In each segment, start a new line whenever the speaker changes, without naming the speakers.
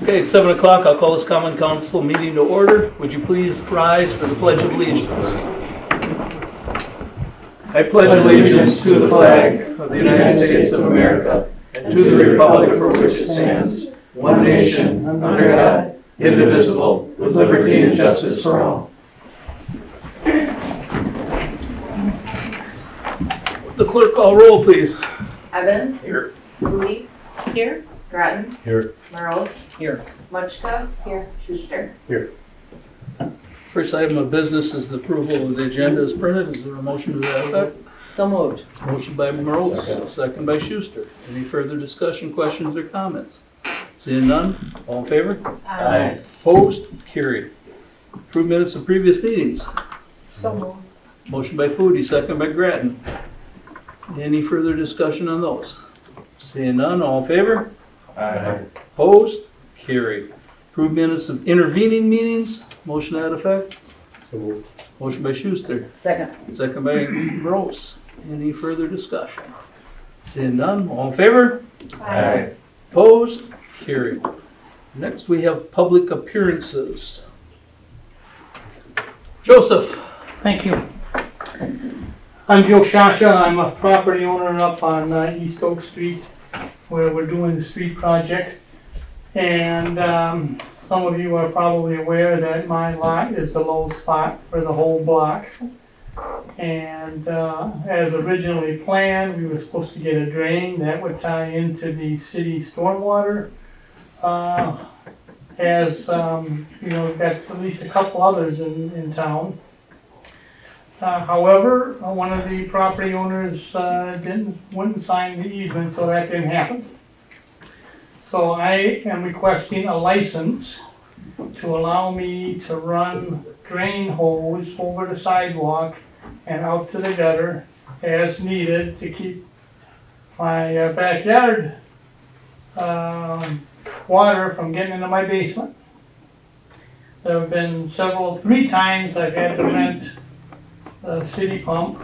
Okay, it's 7 o'clock. I'll call this common council meeting to order. Would you please rise for the Pledge of Allegiance? I pledge allegiance to the flag of the United States of America and to the republic for which it stands, one nation, under God, indivisible, with liberty and justice for all. The clerk call roll, please.
Evans?
Here.
Moody? Here. Grattan?
Here.
Merles?
Here.
Muchka? Here. Schuster?
Here. First item of business is the approval of the agenda as printed. Is there a motion to that effect?
So moved.
Motion by Merles, second by Schuster. Any further discussion, questions, or comments? Seeing none, all in favor?
Aye.
Opposed? Carried. Approved minutes of previous meetings.
So moved.
Motion by Foodie, second by Grattan. Any further discussion on those? Seeing none, all in favor?
Aye.
Opposed? Carried. Approved minutes of intervening meetings. Motion to that effect?
So moved.
Motion by Schuster,
Second.
second by Merles. Any further discussion? Seeing none, all in favor?
Aye.
Opposed? Carried. Next, we have public appearances. Joseph.
Thank you. I'm Joe Shasha. I'm a property owner up on East Oak Street where we're doing the street project. And some of you are probably aware that my lot is the low spot for the whole block. And as originally planned, we were supposed to get a drain that would tie into the city stormwater. As you know, we've got at least a couple others in town. However, one of the property owners wouldn't sign the easement, so that didn't happen. So I am requesting a license to allow me to run drain hose over the sidewalk and out to the gutter as needed to keep my backyard water from getting into my basement. There have been three times I've had to rent a city pump,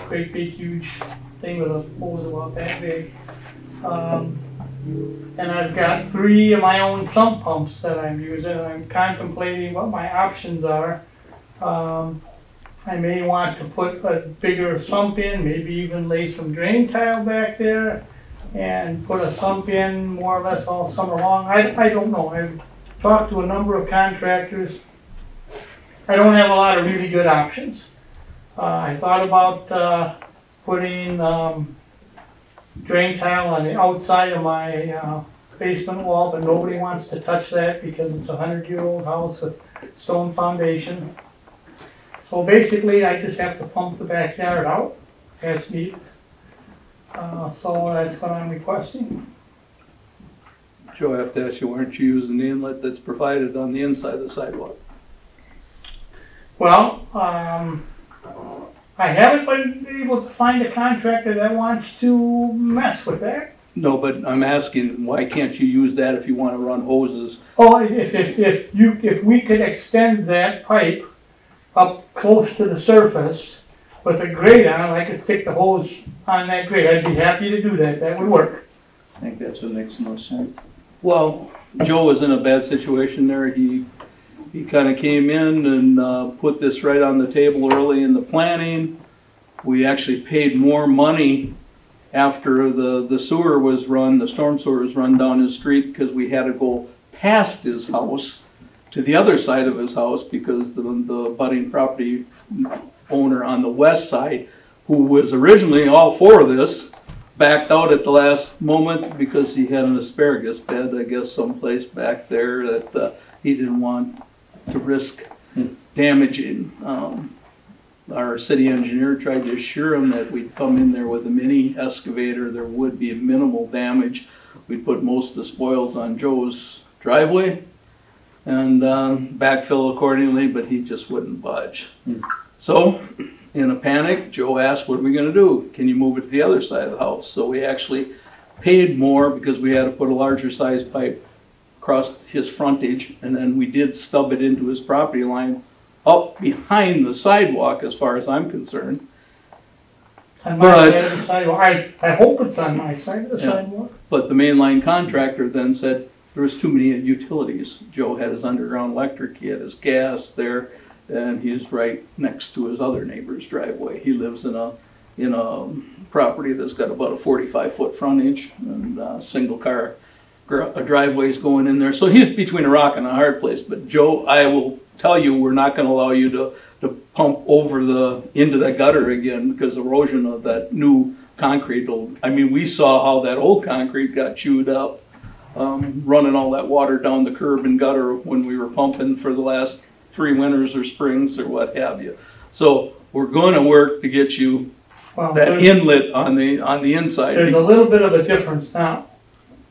great big huge thing with a hose about that big. And I've got 3 of my own sump pumps that I'm using. I'm contemplating what my options are. I may want to put a bigger sump in, maybe even lay some drain tile back there and put a sump in more or less all summer long. I don't know. I've talked to a number of contractors. I don't have a lot of really good options. I thought about putting drain tile on the outside of my basement wall, but nobody wants to touch that because it's a 100-year-old house with stone foundation. So basically, I just have to pump the backyard out as needed. So that's what I'm requesting.
Joe, I have to ask you, why aren't you using the inlet that's provided on the inside of the sidewalk?
Well, I haven't been able to find a contractor that wants to mess with that.
No, but I'm asking, why can't you use that if you want to run hoses?
Oh, if we could extend that pipe up close to the surface with a grate on it, I could stick the hose on that grate. I'd be happy to do that. That would work.
I think that's what makes the most sense. Well, Joe was in a bad situation there. He kind of came in and put this right on the table early in the planning. We actually paid more money after the sewer was run, the storm sewer was run down his street, because we had to go past his house to the other side of his house because the budding property owner on the west side, who was originally all for this, backed out at the last moment because he had an asparagus bed, I guess, someplace back there that he didn't want to risk damaging. Our city engineer tried to assure him that we'd come in there with a mini excavator, there would be minimal damage. We'd put most of the spoils on Joe's driveway and backfill accordingly, but he just wouldn't budge. So, in a panic, Joe asked, what are we gonna do? Can you move it to the other side of the house? So we actually paid more because we had to put a larger size pipe across his frontage, and then we did stub it into his property line up behind the sidewalk, as far as I'm concerned.
On my side of the sidewalk. I hope it's on my side of the sidewalk.
But the mainline contractor then said, there was too many utilities. Joe had his underground electric, he had his gas there, and he's right next to his other neighbor's driveway. He lives in a property that's got about a 45-foot frontage and single car driveways going in there. So he's between a rock and a hard place. But Joe, I will tell you, we're not going to allow you to pump over into that gutter again, because erosion of that new concrete I mean, we saw how that old concrete got chewed up, running all that water down the curb and gutter when we were pumping for the last 3 winters or springs or what have you. So we're going to work to get you that inlet on the inside.
There's a little bit of a difference now,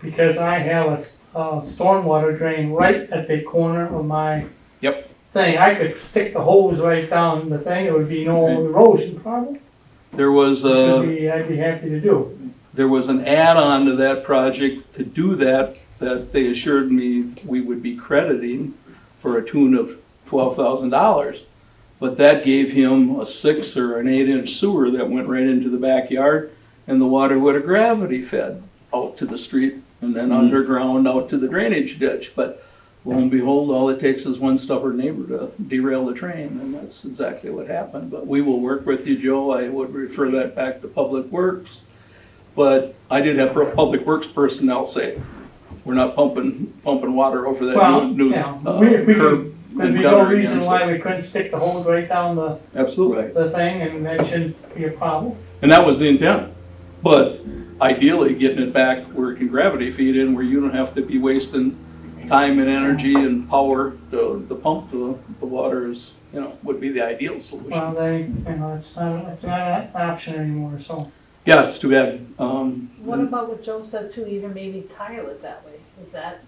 because I have a stormwater drain right at the corner of my thing. I could stick the hose right down the thing, it would be no erosion problem.
There was
I'd be happy to do.
There was an add-on to that project to do that they assured me we would be crediting for a tune of $12,000. But that gave him a 6 or an 8-inch sewer that went right into the backyard, and the water would have gravity fed out to the street and then underground out to the drainage ditch. But lo and behold, all it takes is one stubborn neighbor to derail the train, and that's exactly what happened. But we will work with you, Joe. I would refer that back to Public Works. But I did have Public Works personnel say, we're not pumping water over that new curb.
There'd be no reason why we couldn't stick the hose right down the thing, and that shouldn't be a problem.
And that was the intent. But ideally, getting it back where it can gravity feed in, where you don't have to be wasting time and energy and power to pump the water is, would be the ideal solution.
Well, it's not an option anymore, so.
Yeah, it's too bad.
What about what Joe said too, even maybe tile it that way? Is that?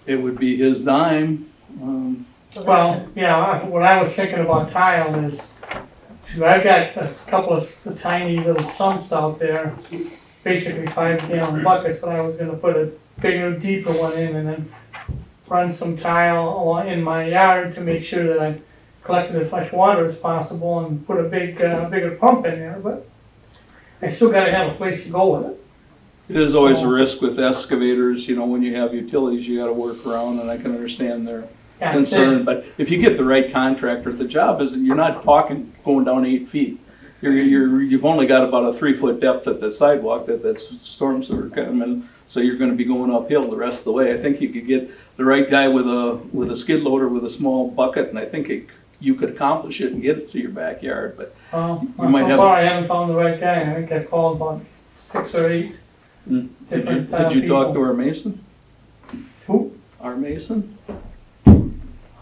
It would be his dime.
Well, yeah, what I was thinking about tile is, I've got a couple of tiny little sumps out there, basically 5-gallon buckets, but I was gonna put a bigger, deeper one in and then run some tile in my yard to make sure that I collected as much water as possible and put a bigger pump in there, but I still gotta have a place to go with it.
It is always a risk with excavators, when you have utilities, you gotta work around, and I can understand their concern. But if you get the right contractor, the job is, you're not talking going down 8 feet. You've only got about a 3-foot depth at the sidewalk that's storm sewer coming, so you're gonna be going uphill the rest of the way. I think you could get the right guy with a skid loader with a small bucket, and I think you could accomplish it and get it to your backyard, but
so far I haven't found the right guy. I think I've called about 6 or 8 different
Did you talk to our mason?
Who?
Our mason?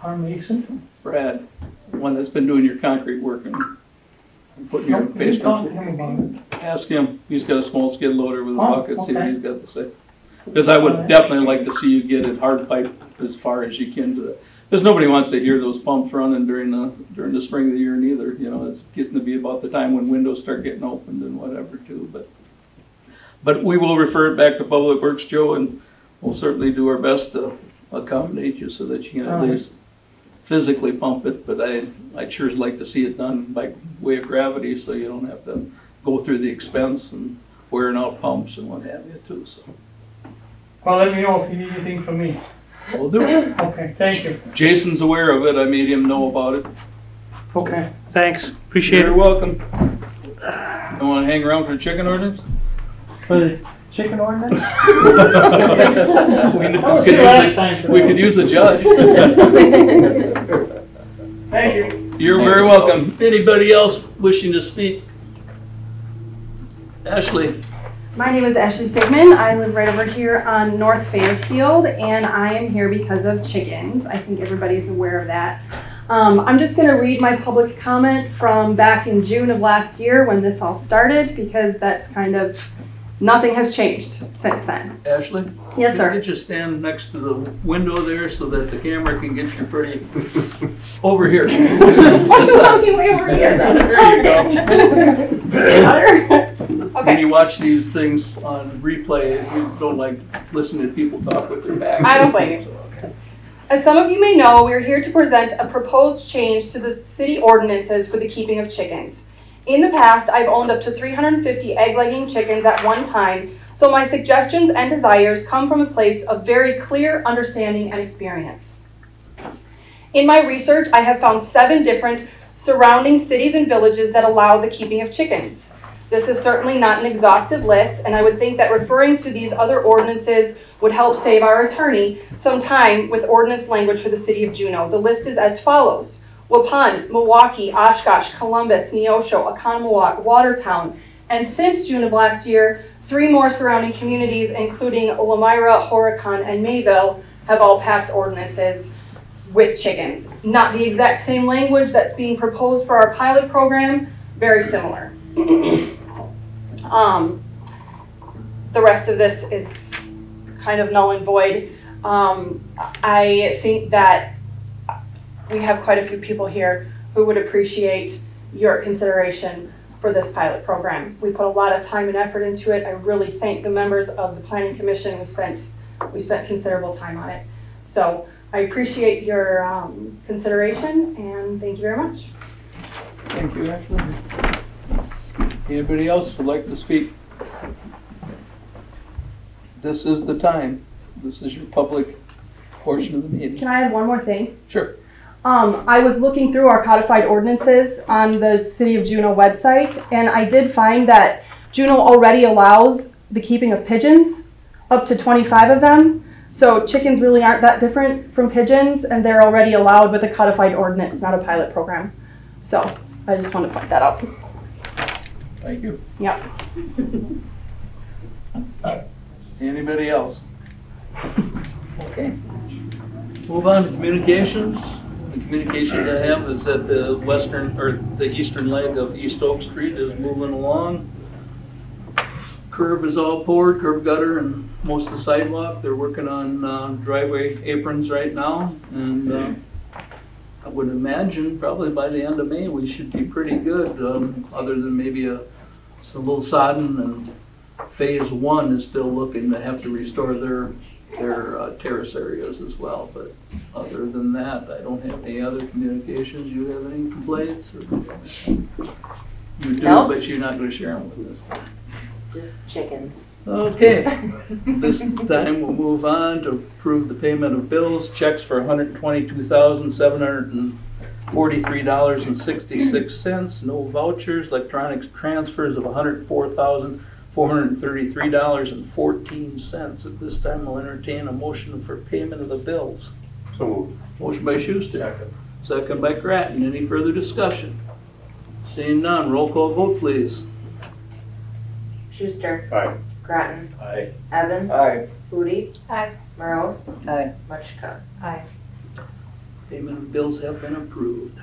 Our mason?
Brad, the one that's been doing your concrete work and putting your basement.
Talk to him about it.
Ask him. He's got a small skid loader with a bucket. See what he's got to say. Because I would definitely like to see you get it hard pipe as far as you can to the. Because nobody wants to hear those pumps running during the spring of the year neither. It's getting to be about the time when windows start getting opened and whatever too. But we will refer it back to Public Works, Joe, and we'll certainly do our best to accommodate you so that you can at least physically pump it. But I'd sure like to see it done by way of gravity, so you don't have to go through the expense and wearing out pumps and what have you too. So.
Well, let me know if you need anything from me.
We'll do it.
Okay, thank you.
Jason's aware of it. I made him know about it.
Okay, thanks. Appreciate
You're
it.
welcome. You want to hang around for the chicken ordinance?
For the chicken ordinance?
we could use a judge.
Thank you.
You're very welcome. Anybody else wishing to speak? Ashley.
My name is Ashley Sigmund. I live right over here on North Fairfield, and I am here because of chickens. I think everybody's aware of that. I'm just going to read my public comment from back in June of last year when this all started, because that's kind of, nothing has changed since then.
Ashley?
Yes, sir.
Could you stand next to the window there so that the camera can get you pretty over here?
Okay, way over here.
There you go.
Okay.
When you watch these things on replay, you don't like listening to people talk with their back.
I don't blame you. As some of you may know, we're here to present a proposed change to the city ordinances for the keeping of chickens. In the past, I've owned up to 350 egg-laying chickens at one time, So my suggestions and desires come from a place of very clear understanding and experience. In my research, I have found 7 different surrounding cities and villages that allow the keeping of chickens. This is certainly not an exhaustive list, and I would think that referring to these other ordinances would help save our attorney some time with ordinance language for the city of Juneau. The list is as follows: Waupun, Milwaukee, Oshkosh, Columbus, Neosho, Oconomowoc, Watertown, and since June of last year, 3 more surrounding communities, including Lamira, Horicon, and Mayville, have all passed ordinances with chickens. Not the exact same language that's being proposed for our pilot program, very similar. The rest of this is kind of null and void. I think that we have quite a few people here who would appreciate your consideration for this pilot program. We put a lot of time and effort into it. I really thank the members of the Planning Commission. We spent considerable time on it. So I appreciate your consideration, and thank you very much.
Thank you, Ashley. Anybody else would like to speak? This is the time. This is your public portion of the meeting.
Can I add one more thing?
Sure.
I was looking through our codified ordinances on the City of Juneau website, and I did find that Juneau already allows the keeping of pigeons, up to 25 of them. So chickens really aren't that different from pigeons, and they're already allowed with a codified ordinance, not a pilot program. So I just wanted to point that out.
Thank you.
Yep.
Anybody else? Okay. Move on to communications. The communications I have is that the western, or the eastern leg of East Oak Street is moving along. Curb is all poured, curb gutter, and most of the sidewalk. They're working on driveway aprons right now, and I would imagine probably by the end of May we should be pretty good, other than maybe it's a little sodden, and phase 1 is still looking to have to restore their terrace areas as well. But other than that, I don't have any other communications. You have any complaints? You do,
No.
but you're not going to share them with us.
Just chickens.
Okay, this time we'll move on to approve the payment of bills. Checks for $122,743.66. No vouchers. Electronic transfers of $104,433.14. At this time, I'll entertain a motion for payment of the bills.
So moved.
Motion by Schuster.
Second.
Second by Grattan. Any further discussion? Seeing none, roll call vote, please.
Schuster.
Aye.
Grattan.
Aye.
Evans.
Aye.
Hootie.
Aye.
Morose.
Aye.
Mushka.
Aye.
Payment of bills have been approved.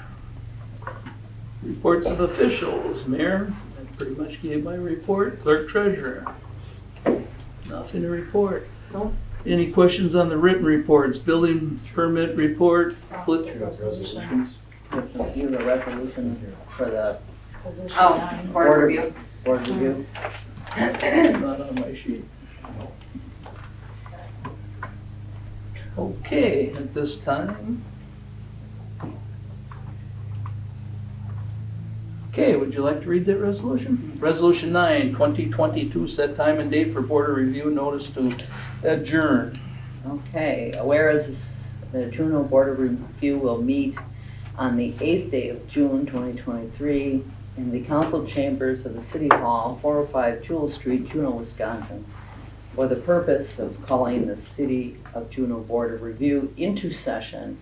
Reports of officials. Mayor, I pretty much gave my report. Clerk treasurer. Nothing to report.
No.
Any questions on the written reports? Building permit report?
Resolutions.
Do the resolution for the
Position
Oh,
9.
board review.
board review.
Not on my sheet. Okay, at this time. Okay, would you like to read that resolution? Resolution 9, 2022, set time and date for board of review, notice to adjourn.
Okay, whereas the Juneau Board of Review will meet on the 8th day of June 2023 in the council chambers of the City Hall, 405 Jewel Street, Juneau, Wisconsin, for the purpose of calling the City of Juneau Board of Review into session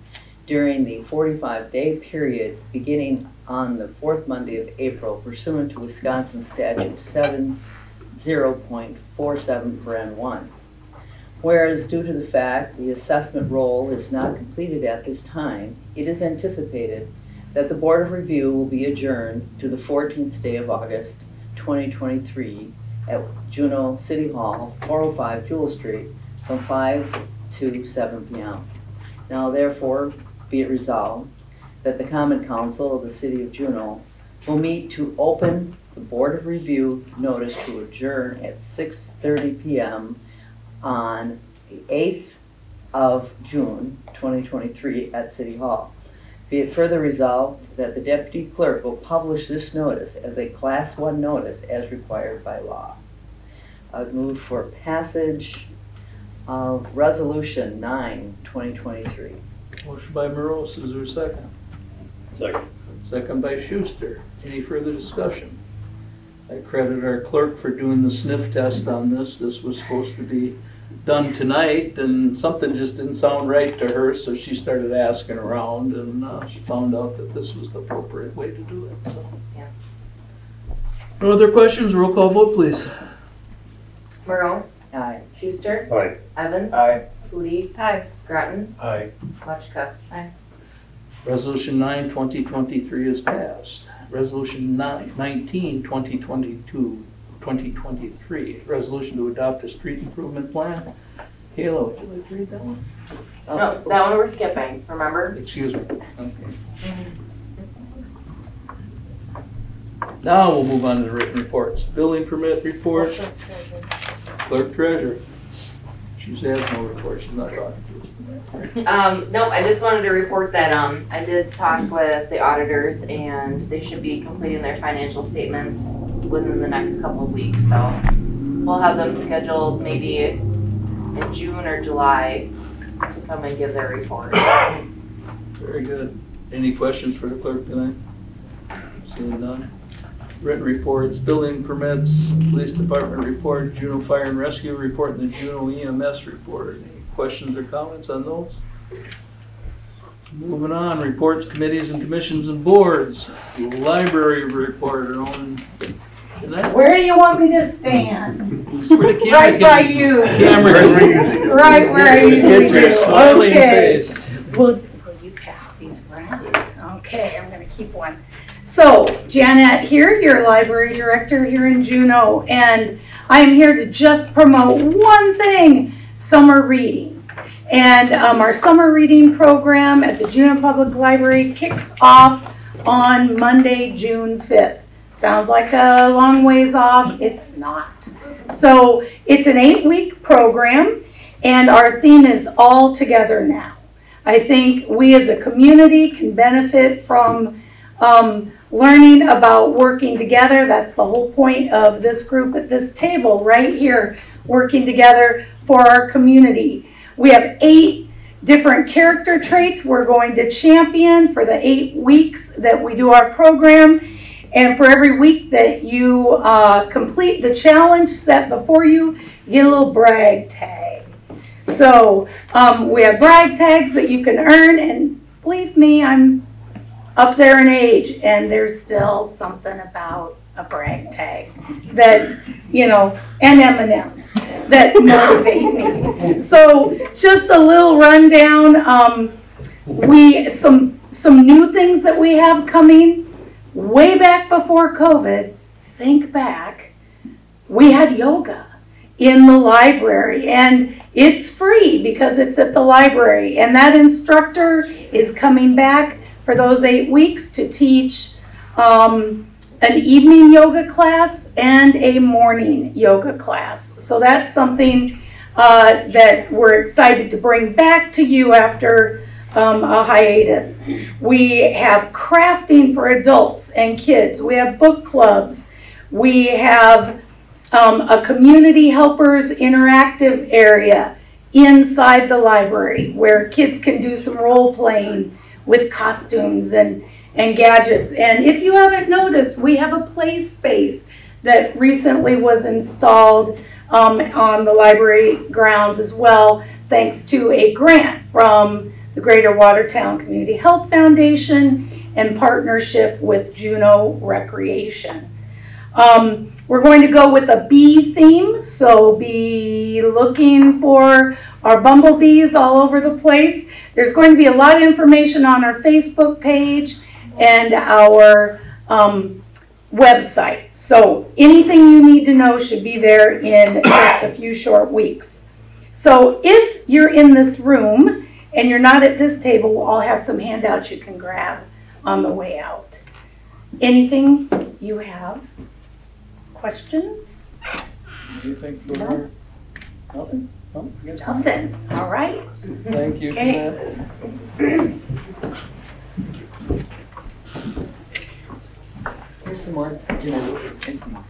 during the 45-day period beginning on the 4th Monday of April pursuant to Wisconsin Statute 70.47(1). Whereas due to the fact the assessment roll is not completed at this time, it is anticipated that the Board of Review will be adjourned to the 14th day of August 2023 at Juneau City Hall, 405 Jewel Street, from 5 to 7 p.m. Now therefore be it resolved that the Common Council of the City of Juneau will meet to open the Board of Review notice to adjourn at 6:30 p.m. on the 8th of June 2023 at City Hall. Be it further resolved that the Deputy Clerk will publish this notice as a Class 1 notice as required by law. I would move for passage of Resolution 9, 2023.
Motion by Morose, is there a second?
Second.
Second by Schuster. Any further discussion? I credit our clerk for doing the sniff test on this. This was supposed to be done tonight, and something just didn't sound right to her, so she started asking around, and she found out that this was the appropriate way to do it, so.
Yeah.
No other questions? Roll call vote, please.
Morose,
Aye.
Schuster,
Aye.
Evans,
Aye.
Foodie,
Aye.
Groton,
Aye.
Machuka. Aye.
Resolution 9, 2023 is passed. Resolution 19, 2023. Resolution to adopt a street improvement plan. Kayla, would you like to read that one?
No, that one we're skipping, remember?
Excuse me. Okay. Now we'll move on to the written reports. Building permit report, clerk treasurer. She has no report, she's not talking to us tonight.
No, I just wanted to report that, I did talk with the auditors and they should be completing their financial statements within the next couple of weeks, so we'll have them scheduled maybe in June or July to come and give their report.
Very good. Any questions for the clerk tonight? Seeing none. Written reports, building permits, police department report, Juneau Fire and Rescue report, and the Juneau EMS report. Any questions or comments on those? Moving on, reports, committees and commissions and boards. Library report, our own.
Where do you want me to stand?
Right
by you. Right where I usually do. Okay. Will you pass these around? Okay, I'm gonna keep one. So, Janet here, your library director here in Juneau, and I am here to just promote one thing, summer reading. And our summer reading program at the Juneau Public Library kicks off on Monday, June 5th. Sounds like a long ways off, it's not. So, it's an 8-week program, and our theme is all together now. I think we as a community can benefit from learning about working together. That's the whole point of this group at this table right here, working together for our community. We have 8 different character traits we're going to champion for the 8 weeks that we do our program. And for every week that you complete the challenge set before you, you get a little brag tag. So we have brag tags that you can earn, and believe me, I'm up there in age, and there's still something about a brag tag that, you know, and M&Ms that motivate me. So just a little rundown. Some new things that we have coming. Way back before COVID, think back, we had yoga in the library, and it's free because it's at the library, and that instructor is coming back for those 8 weeks to teach an evening yoga class and a morning yoga class. So that's something that we're excited to bring back to you after a hiatus. We have crafting for adults and kids. We have book clubs. We have a community helpers interactive area inside the library where kids can do some role playing with costumes and gadgets. And if you haven't noticed, we have a play space that recently was installed on the library grounds as well, thanks to a grant from the Greater Watertown Community Health Foundation in partnership with Juneau Recreation. We're going to go with a bee theme, so be looking for our bumblebees all over the place. There's going to be a lot of information on our Facebook page and our website. So anything you need to know should be there in just a few short weeks. So if you're in this room and you're not at this table, we'll all have some handouts you can grab on the way out. Anything you have? Questions?
Anything for her? Nothing? No, I guess not.
Nothing. All right.
Thank you for
Okay.
that.
Here's some more. Here's some more.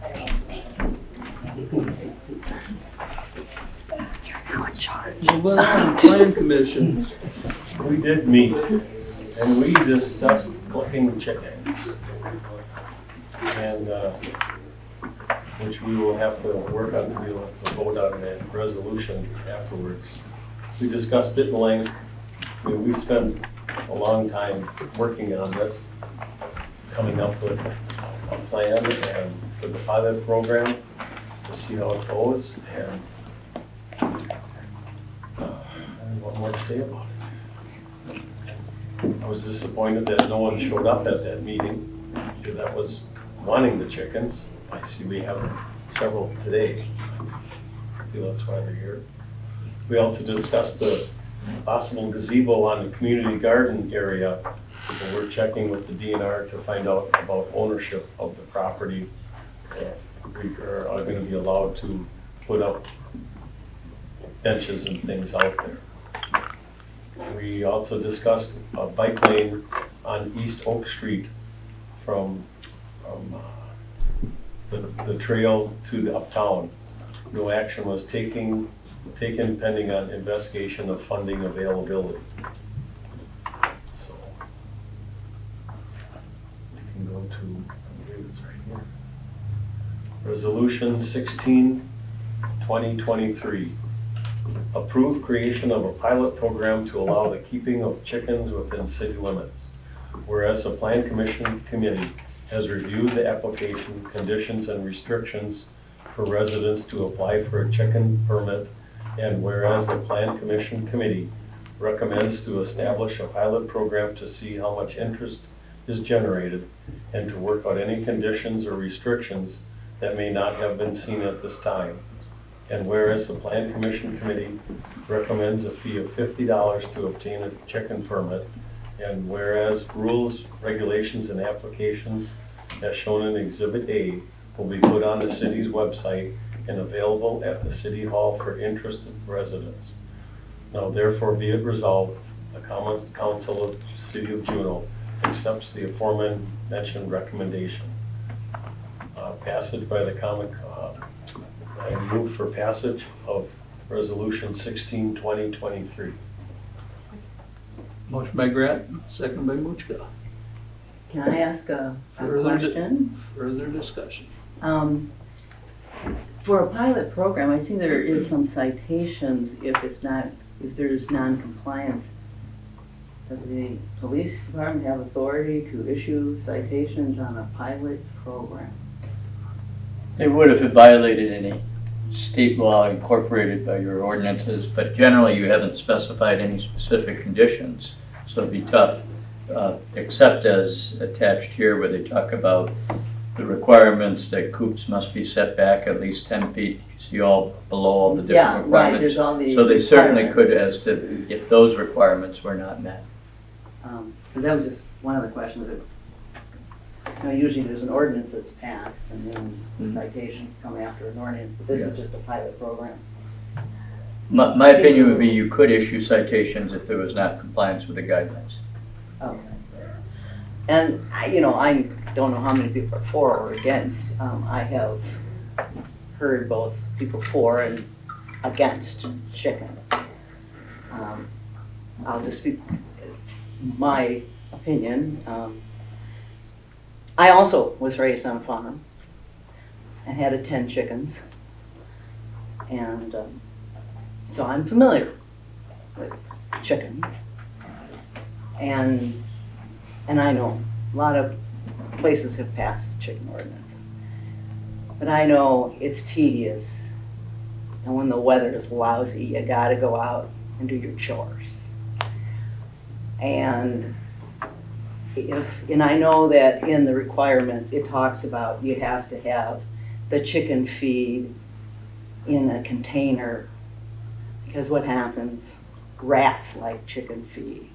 moving on, plan commission.
We did meet, and we discussed collecting chickens. And, which we will have to work on, we'll have to vote on that resolution afterwards. We discussed it in length. I mean, we spent a long time working on this, coming up with a plan and for the pilot program to see how it goes. And I don't know what more to say about it. I was disappointed that no one showed up at that meeting that was wanting the chickens. I see we have several today. I feel that's why they're here. We also discussed the possible gazebo on the community garden area. And we're checking with the DNR to find out about ownership of the property. We are going to be allowed to put up benches and things out there. We also discussed a bike lane on East Oak Street from the trail to the uptown. No action was taken pending on investigation of funding availability. So we can go to, I believe it's right here. Resolution 16, 2023. Approve creation of a pilot program to allow the keeping of chickens within city limits. Whereas the Plan Commission Committee has reviewed the application, conditions, and restrictions for residents to apply for a chicken permit, and whereas the Plan Commission Committee recommends to establish a pilot program to see how much interest is generated and to work out any conditions or restrictions that may not have been seen at this time. And whereas the Plan Commission Committee recommends a fee of $50 to obtain a chicken permit, and whereas rules, regulations, and applications as shown in Exhibit A will be put on the city's website and available at the City Hall for interested residents. Now therefore be it resolved, the Common Council of the City of Juneau accepts the aforementioned recommendation. Passage by the Common I move for passage of Resolution 16, 2023.
Motion by Grat, second by Muchka.
Can I ask a
Further
question?
Further discussion.
For a pilot program, I see there is some citations if there's non-compliance. Does the police department have authority to issue citations on a pilot program?
They would if it violated any state law incorporated by your ordinances, but generally you haven't specified any specific conditions, so it'd be tough, except as attached here where they talk about the requirements that coops must be set back at least 10 feet. You see all below all the different requirements.
There's all the
so they certainly could as to if those requirements were not met.
So that was just one of the questions that, usually there's an ordinance that's passed and then the citations come after an ordinance, but this is just a pilot program.
My opinion would be you could issue citations if there was not compliance with the guidelines.
Okay. And, I don't know how many people are for or against. I have heard both people for and against chickens. I'll just speak my opinion. I also was raised on a farm and had 10 chickens. And so I'm familiar with chickens. And I know a lot of places have passed the chicken ordinance. But I know it's tedious. And when the weather is lousy, you gotta go out and do your chores. And I know that in the requirements, it talks about you have to have the chicken feed in a container, because what happens? Rats like chicken feed.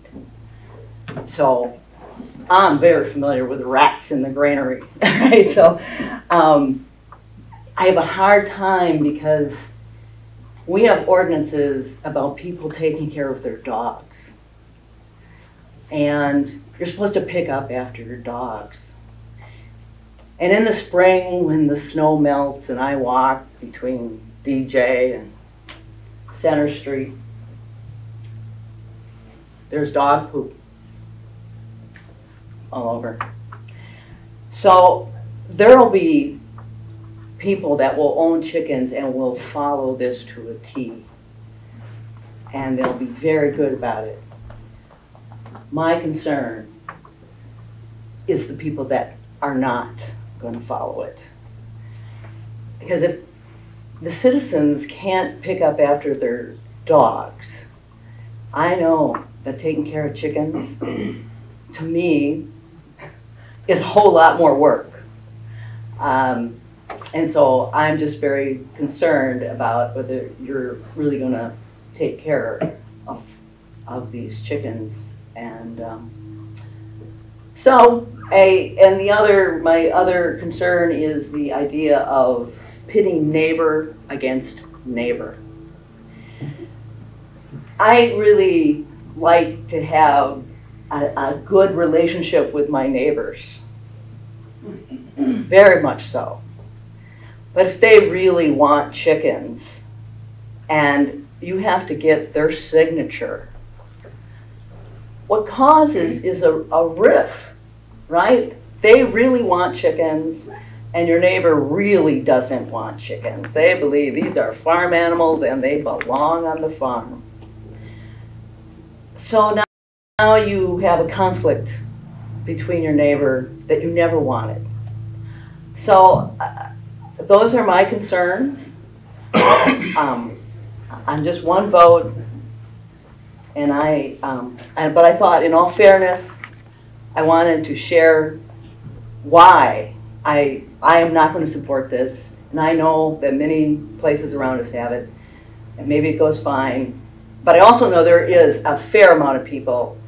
So I'm very familiar with rats in the granary, right? So I have a hard time because we have ordinances about people taking care of their dogs. And you're supposed to pick up after your dogs. And in the spring, when the snow melts and I walk between DJ and Center Street, there's dog poop all over. So there'll be people that will own chickens and will follow this to a T. And they'll be very good about it. My concern is the people that are not going to follow it. Because if the citizens can't pick up after their dogs, I know that taking care of chickens, to me, is a whole lot more work. And so I'm just very concerned about whether you're really going to take care of these chickens. And my other concern is the idea of pitting neighbor against neighbor. I really like to have a good relationship with my neighbors, very much so. But if they really want chickens and you have to get their signature, what causes is a riff, right? They really want chickens and your neighbor really doesn't want chickens. They believe these are farm animals and they belong on the farm. So now you have a conflict between your neighbor that you never wanted. So those are my concerns. I'm just one vote, and but I thought, in all fairness, I wanted to share why I am not going to support this, and I know that many places around us have it, and maybe it goes fine. But I also know there is a fair amount of people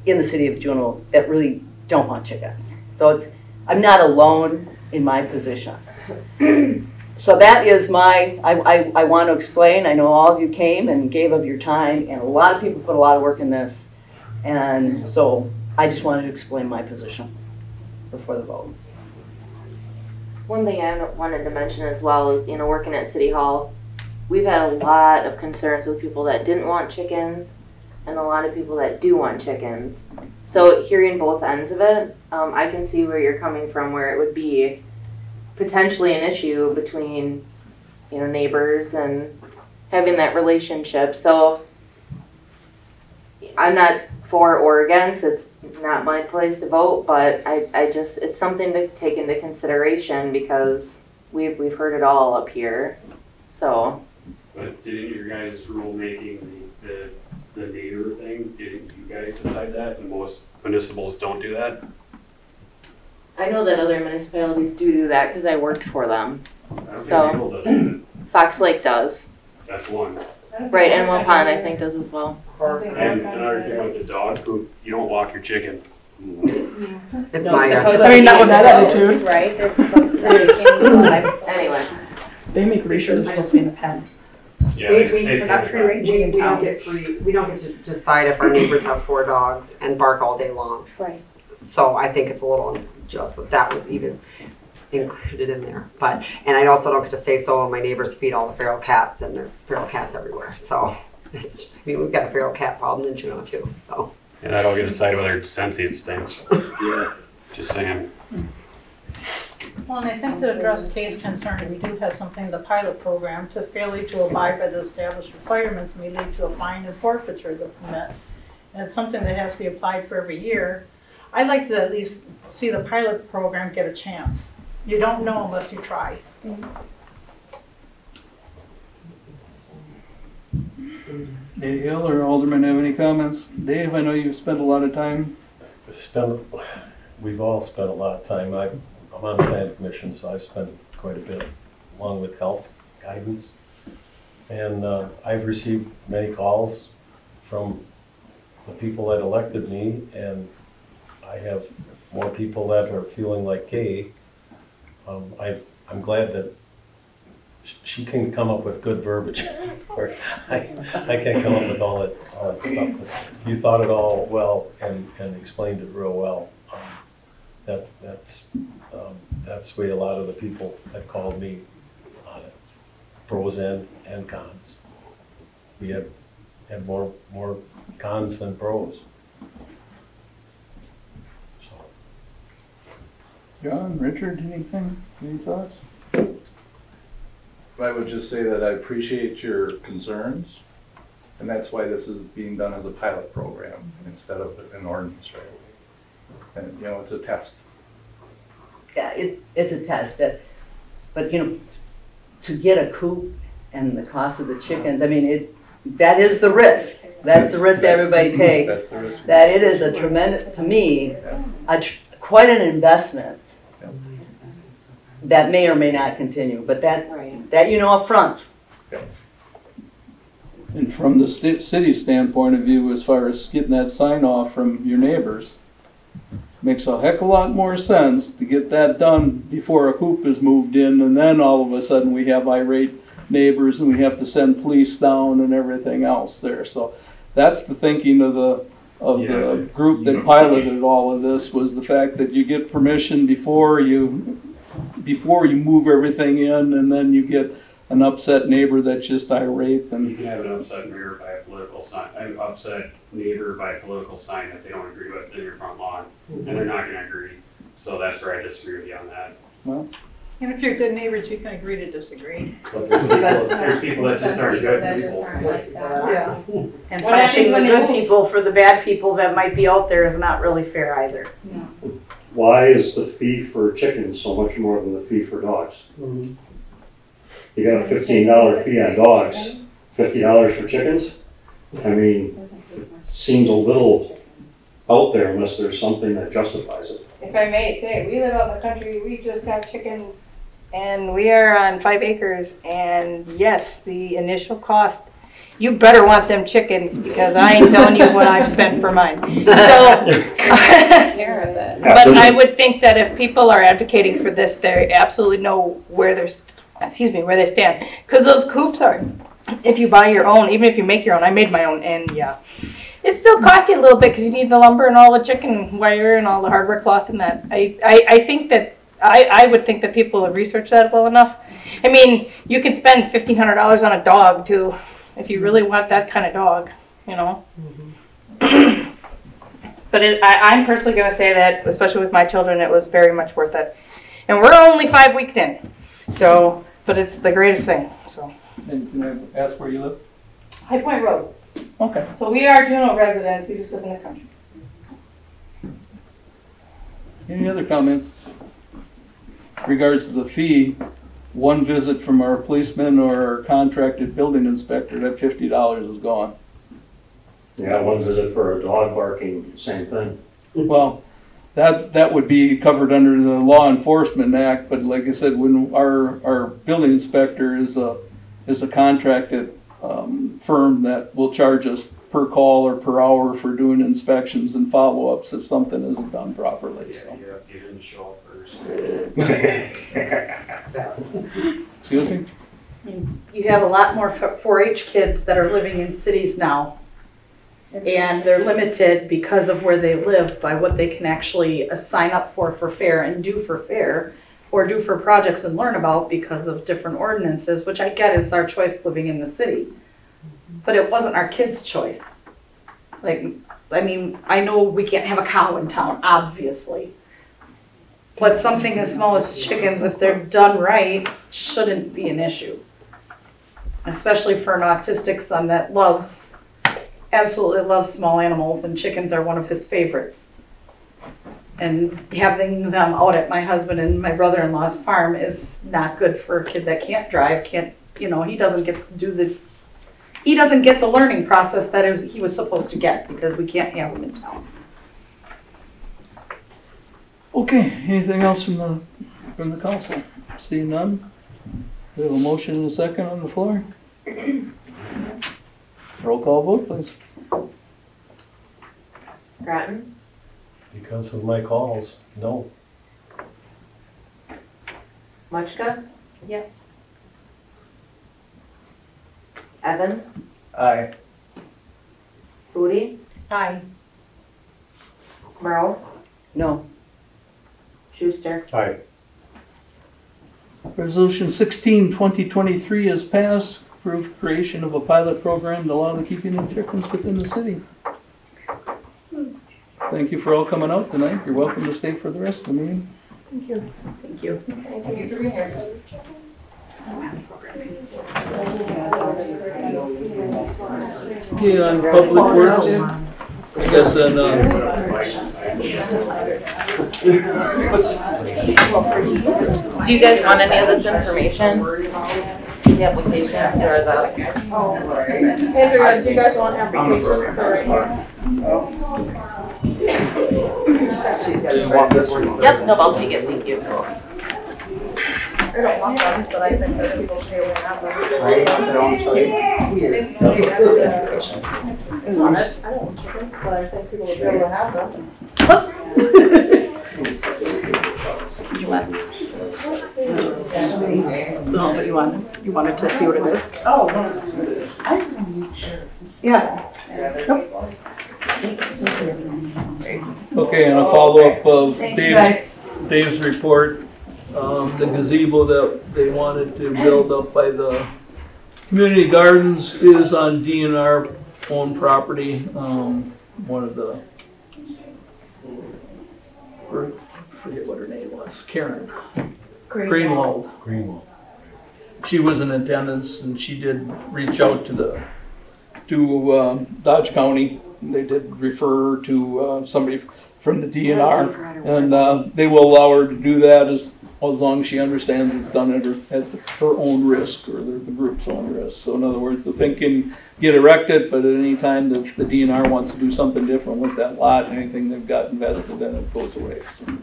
in the city of Juneau that really don't want chickens. So I'm not alone in my position. So that is I want to explain. I know all of you came and gave of your time, and a lot of people put a lot of work in this. And so I just wanted to explain my position before the vote.
One thing I wanted to mention as well is, working at City Hall, we've had a lot of concerns with people that didn't want chickens and a lot of people that do want chickens. So hearing both ends of it, I can see where you're coming from, where it would be potentially an issue between, neighbors and having that relationship. So I'm not for or against, it's not my place to vote, but it's something to take into consideration because we've heard it all up here, so.
But didn't your guys' rulemaking, the neighbor thing, didn't you guys decide that? And most municipals don't do that?
I know that other municipalities do that because I worked for them.
I don't
So-
think Maple does it.
Fox Lake does.
That's one.
Right, and Will Pond I think does as well.
And another thing with the dog poop, you don't walk your chicken.
It's my yard.
I mean, not with that attitude.
Right, they're supposed to
Anyway.
They make ratios supposed to be in the pen.
Yeah,
We
they say
not free
that.
ranging in town. We don't get to decide if our neighbors have 4 dogs and bark all day long.
Right.
So I think it's a little unjust that was even included in there. And I also don't get to say so when my neighbors feed all the feral cats, and there's feral cats everywhere. So we've got a feral cat problem in Juneau too. So.
And I don't get to decide whether sentient stinks. Yeah. Just saying.
Well, and I think to address Kay's concern, we do have something in the pilot program to failure to abide by the established requirements may lead to a fine and forfeiture of the permit. And it's something that has to be applied for every year. I'd like to at least see the pilot program get a chance. You don't know unless you try.
Any other aldermen have any comments? Dave, I know you've spent a lot of time.
We've all spent a lot of time. I'm on the plan commission, so I've spent quite a bit, along with health guidance. And I've received many calls from the people that elected me, and I have more people that are feeling like Kay. I'm glad that she can come up with good verbiage. I can't come up with all that stuff. But you thought it all well and explained it real well. That's the way a lot of the people have called me on it, pros and cons. We have more cons than pros.
John, Richard, anything, any thoughts?
I would just say that I appreciate your concerns, and that's why this is being done as a pilot program instead of an ordinance right away. And, you know, it's a test.
Yeah, it's a test, but you know, to get a coop and the cost of the chickens, I mean, that is the risk. That's the risk everybody takes.
That's the risk.
That it is a tremendous, to me, quite an investment that may or may not continue, but that you know up front.
And from the city standpoint of view, as far as getting that sign off from your neighbors, makes a heck of a lot more sense to get that done before a coop is moved in, and then all of a sudden we have irate neighbors and we have to send police down and everything else there. So that's the thinking of the group that piloted all of this, was the fact that you get permission before you move everything in, and then you get an upset neighbor that's just irate. And
you can have an upset neighbor by a political sign, that they don't agree with in your front lawn, and they're not going to agree. So that's where I disagree with you on that.
Well,
And if you're good neighbors, you can agree to disagree.
But there's people that just aren't good people.
Yeah.
And punishing the good people for the bad people that might be out there is not really fair either.
Why is the fee for chickens so much more than the fee for dogs? You got a $15 fee on dogs, $50 for chickens? I mean, it seems a little out there unless there's something that justifies it.
If I may say, we live out in the country, we just got chickens, and we are on 5 acres, and yes, the initial cost, you better want them chickens, because I ain't telling you what I've spent for mine. So, but I would think that if people are advocating for this, they absolutely know where they stand. Because those coops are, if you buy your own, even if you make your own, I made my own, and yeah, it still costs you a little bit because you need the lumber and all the chicken wire and all the hardware cloth and that. I think that, I would think that people have researched that well enough. I mean, you can spend $1,500 on a dog too, if you really want that kind of dog, you know. But I'm personally going to say that, especially with my children, it was very much worth it. And we're only 5 weeks in, so, but it's the greatest thing, so.
and can I ask where you live?
High Point Road.
Okay.
So we are Juneau residents, we just live in the country.
Any other comments? Regards to the fee, one visit from our policeman or our contracted building inspector, that $50 is gone.
Yeah, one visit for a dog barking, same thing.
Well, that would be covered under the Law Enforcement Act, but like I said, when our building inspector is a contracted firm that will charge us per call or per hour for doing inspections and follow-ups if something isn't done properly.
Yeah,
So.
you didn't show up first.
Excuse me?
You have a lot more 4-H kids that are living in cities now. And they're limited because of where they live by what they can actually sign up for fair and do for fair, or do for projects and learn about because of different ordinances, which I get is our choice living in the city. But it wasn't our kids' choice. Like, I mean, I know we can't have a cow in town, obviously. But something as small as chickens, if they're done right, shouldn't be an issue. Especially for an autistic son that absolutely loves small animals, and chickens are one of his favorites. And having them out at my husband and my brother-in-law's farm is not good for a kid that can't drive, he doesn't get to do he doesn't get the learning process that he was supposed to get, because we can't have him in town.
Okay, anything else from the council? Seeing none? We have a motion and a second on the floor. Roll call vote, please.
Grattan?
Because of my calls, no.
Muchka?
Yes.
Evans?
Aye.
Foodie?
Aye.
Merle?
No.
Schuster?
Aye.
Resolution 16, 2023 is passed. Approved creation of a pilot program to allow the keeping of chickens within the city. thank you for all coming out tonight. You're welcome to stay for the rest of the meeting.
Thank you.
Thank you. Thank you for being here.
Okay, on Public Works, I guess then,
Do you guys want any of this information? The application or the?
Andrea, do you guys want applications for right here?
Yep, no, I'll take it, thank you.
I don't want them, but I think that people pay will have them. I want it. I don't want chickens, but I think people will be able to have them.
You want?
No, but you wanted to see what it is?
Oh, no. Yeah.
okay, and a follow-up of
Thank you, guys.
Dave's report. The gazebo that they wanted to build up by the community gardens is on DNR owned property. One of the, forget what her name was, Karen Greenwald. She was in attendance and she did reach out to Dodge County. They did refer her to somebody from the DNR, and they will allow her to do that as long as she understands it's done at her own risk, or the group's own risk. So in other words, the thing can get erected, but at any time that the DNR wants to do something different with that lot, anything they've got invested in it goes away. So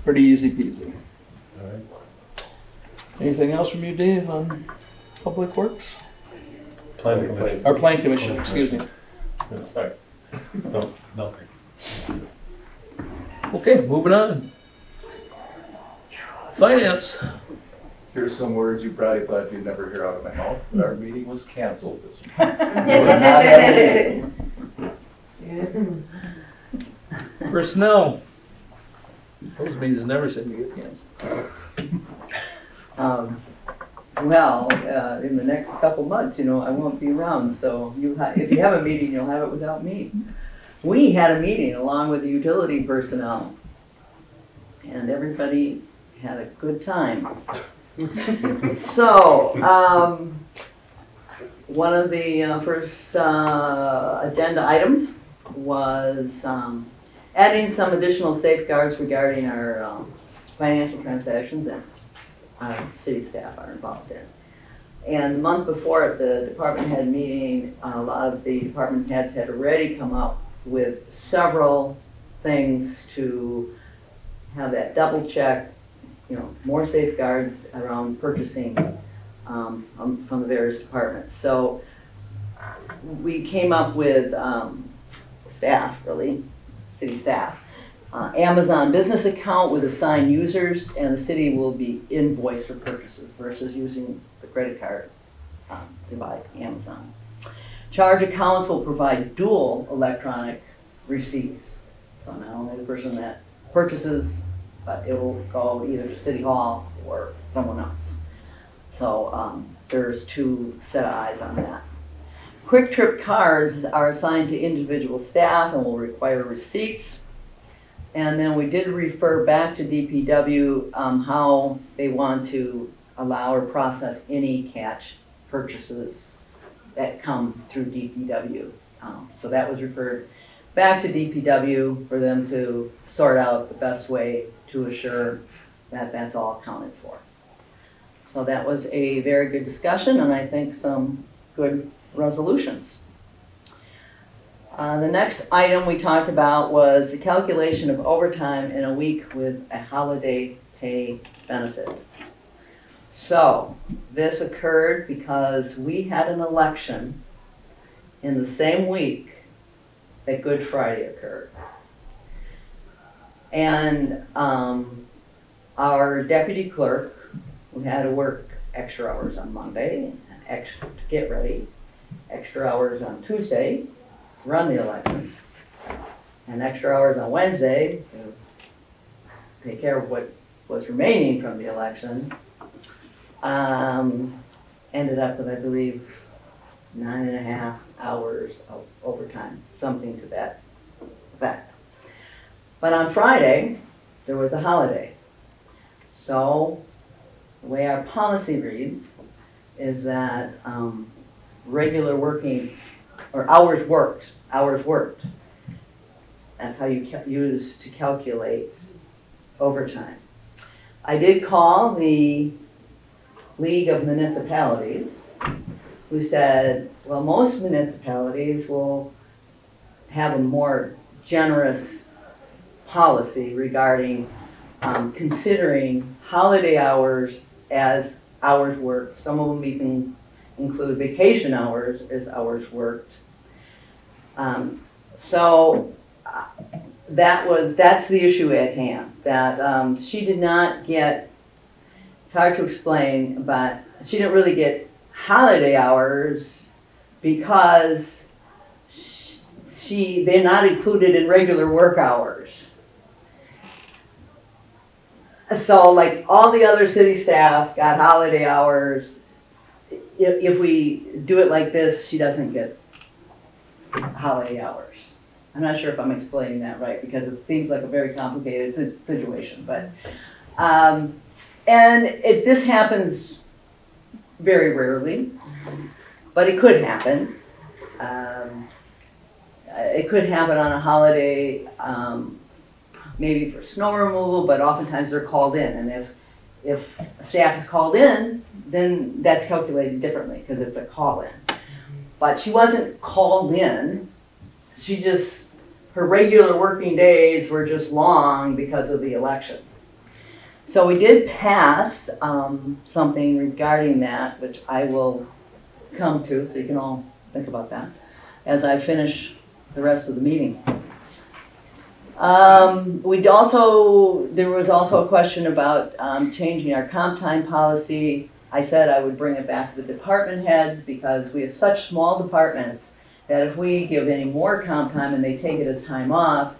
pretty easy peasy.
All right.
Anything else from you, Dave, on Public Works?
Planning Commission.
Or Plan Commission, excuse me.
Sorry. No, nothing.
Okay, moving on. Finance.
Here's some words you probably thought you'd never hear out of my mouth, but our meeting was canceled this month.
Personnel. Those meetings never seem to get canceled.
Well, in the next couple months, I won't be around, so if you have a meeting, you'll have it without me. We had a meeting along with the utility personnel, and everybody had a good time. So, one of the first agenda items was adding some additional safeguards regarding our financial transactions that our city staff are involved in. And the month before at the department head meeting, a lot of the department heads had already come up with several things to have that double check, more safeguards around purchasing from the various departments. So we came up with staff, really, city staff. Amazon business account with assigned users, and the city will be invoiced for purchases versus using the credit card to buy Amazon. Charge accounts will provide dual electronic receipts. So not only the person that purchases, but it will go either to City Hall or someone else. So there's two set of eyes on that. Quick Trip cards are assigned to individual staff and will require receipts. And then we did refer back to DPW how they want to allow or process any cash purchases that come through DPW. So that was referred back to DPW for them to sort out the best way to assure that that's all accounted for. So that was a very good discussion, and I think some good resolutions. The next item we talked about was the calculation of overtime in a week with a holiday pay benefit. So this occurred because we had an election in the same week that Good Friday occurred. And our deputy clerk, who had to work extra hours on Monday, extra to get ready, extra hours on Tuesday, run the election, and extra hours on Wednesday to take care of what was remaining from the election, ended up with, I believe, 9.5 hours of overtime, something to that effect. But on Friday, there was a holiday. So the way our policy reads is that regular working, or hours worked, that's how you use to calculate overtime. I did call the League of Municipalities, who said, well, most municipalities will have a more generous policy regarding considering holiday hours as hours worked. Some of them even include vacation hours as hours worked. That's the issue at hand, that she did not get, it's hard to explain, but she didn't really get holiday hours because they're not included in regular work hours. So like all the other city staff got holiday hours. If we do it like this, she doesn't get holiday hours. I'm not sure if I'm explaining that right because it seems like a very complicated situation, but this happens very rarely, but it could happen. It could happen on a holiday, maybe for snow removal, but oftentimes they're called in, and if staff is called in, then that's calculated differently because it's a call-in. But she wasn't called in. Her regular working days were just long because of the election. So we did pass something regarding that, which I will come to, so you can all think about that as I finish the rest of the meeting. There was also a question about changing our comp time policy. I said I would bring it back to the department heads because we have such small departments that if we give any more comp time and they take it as time off,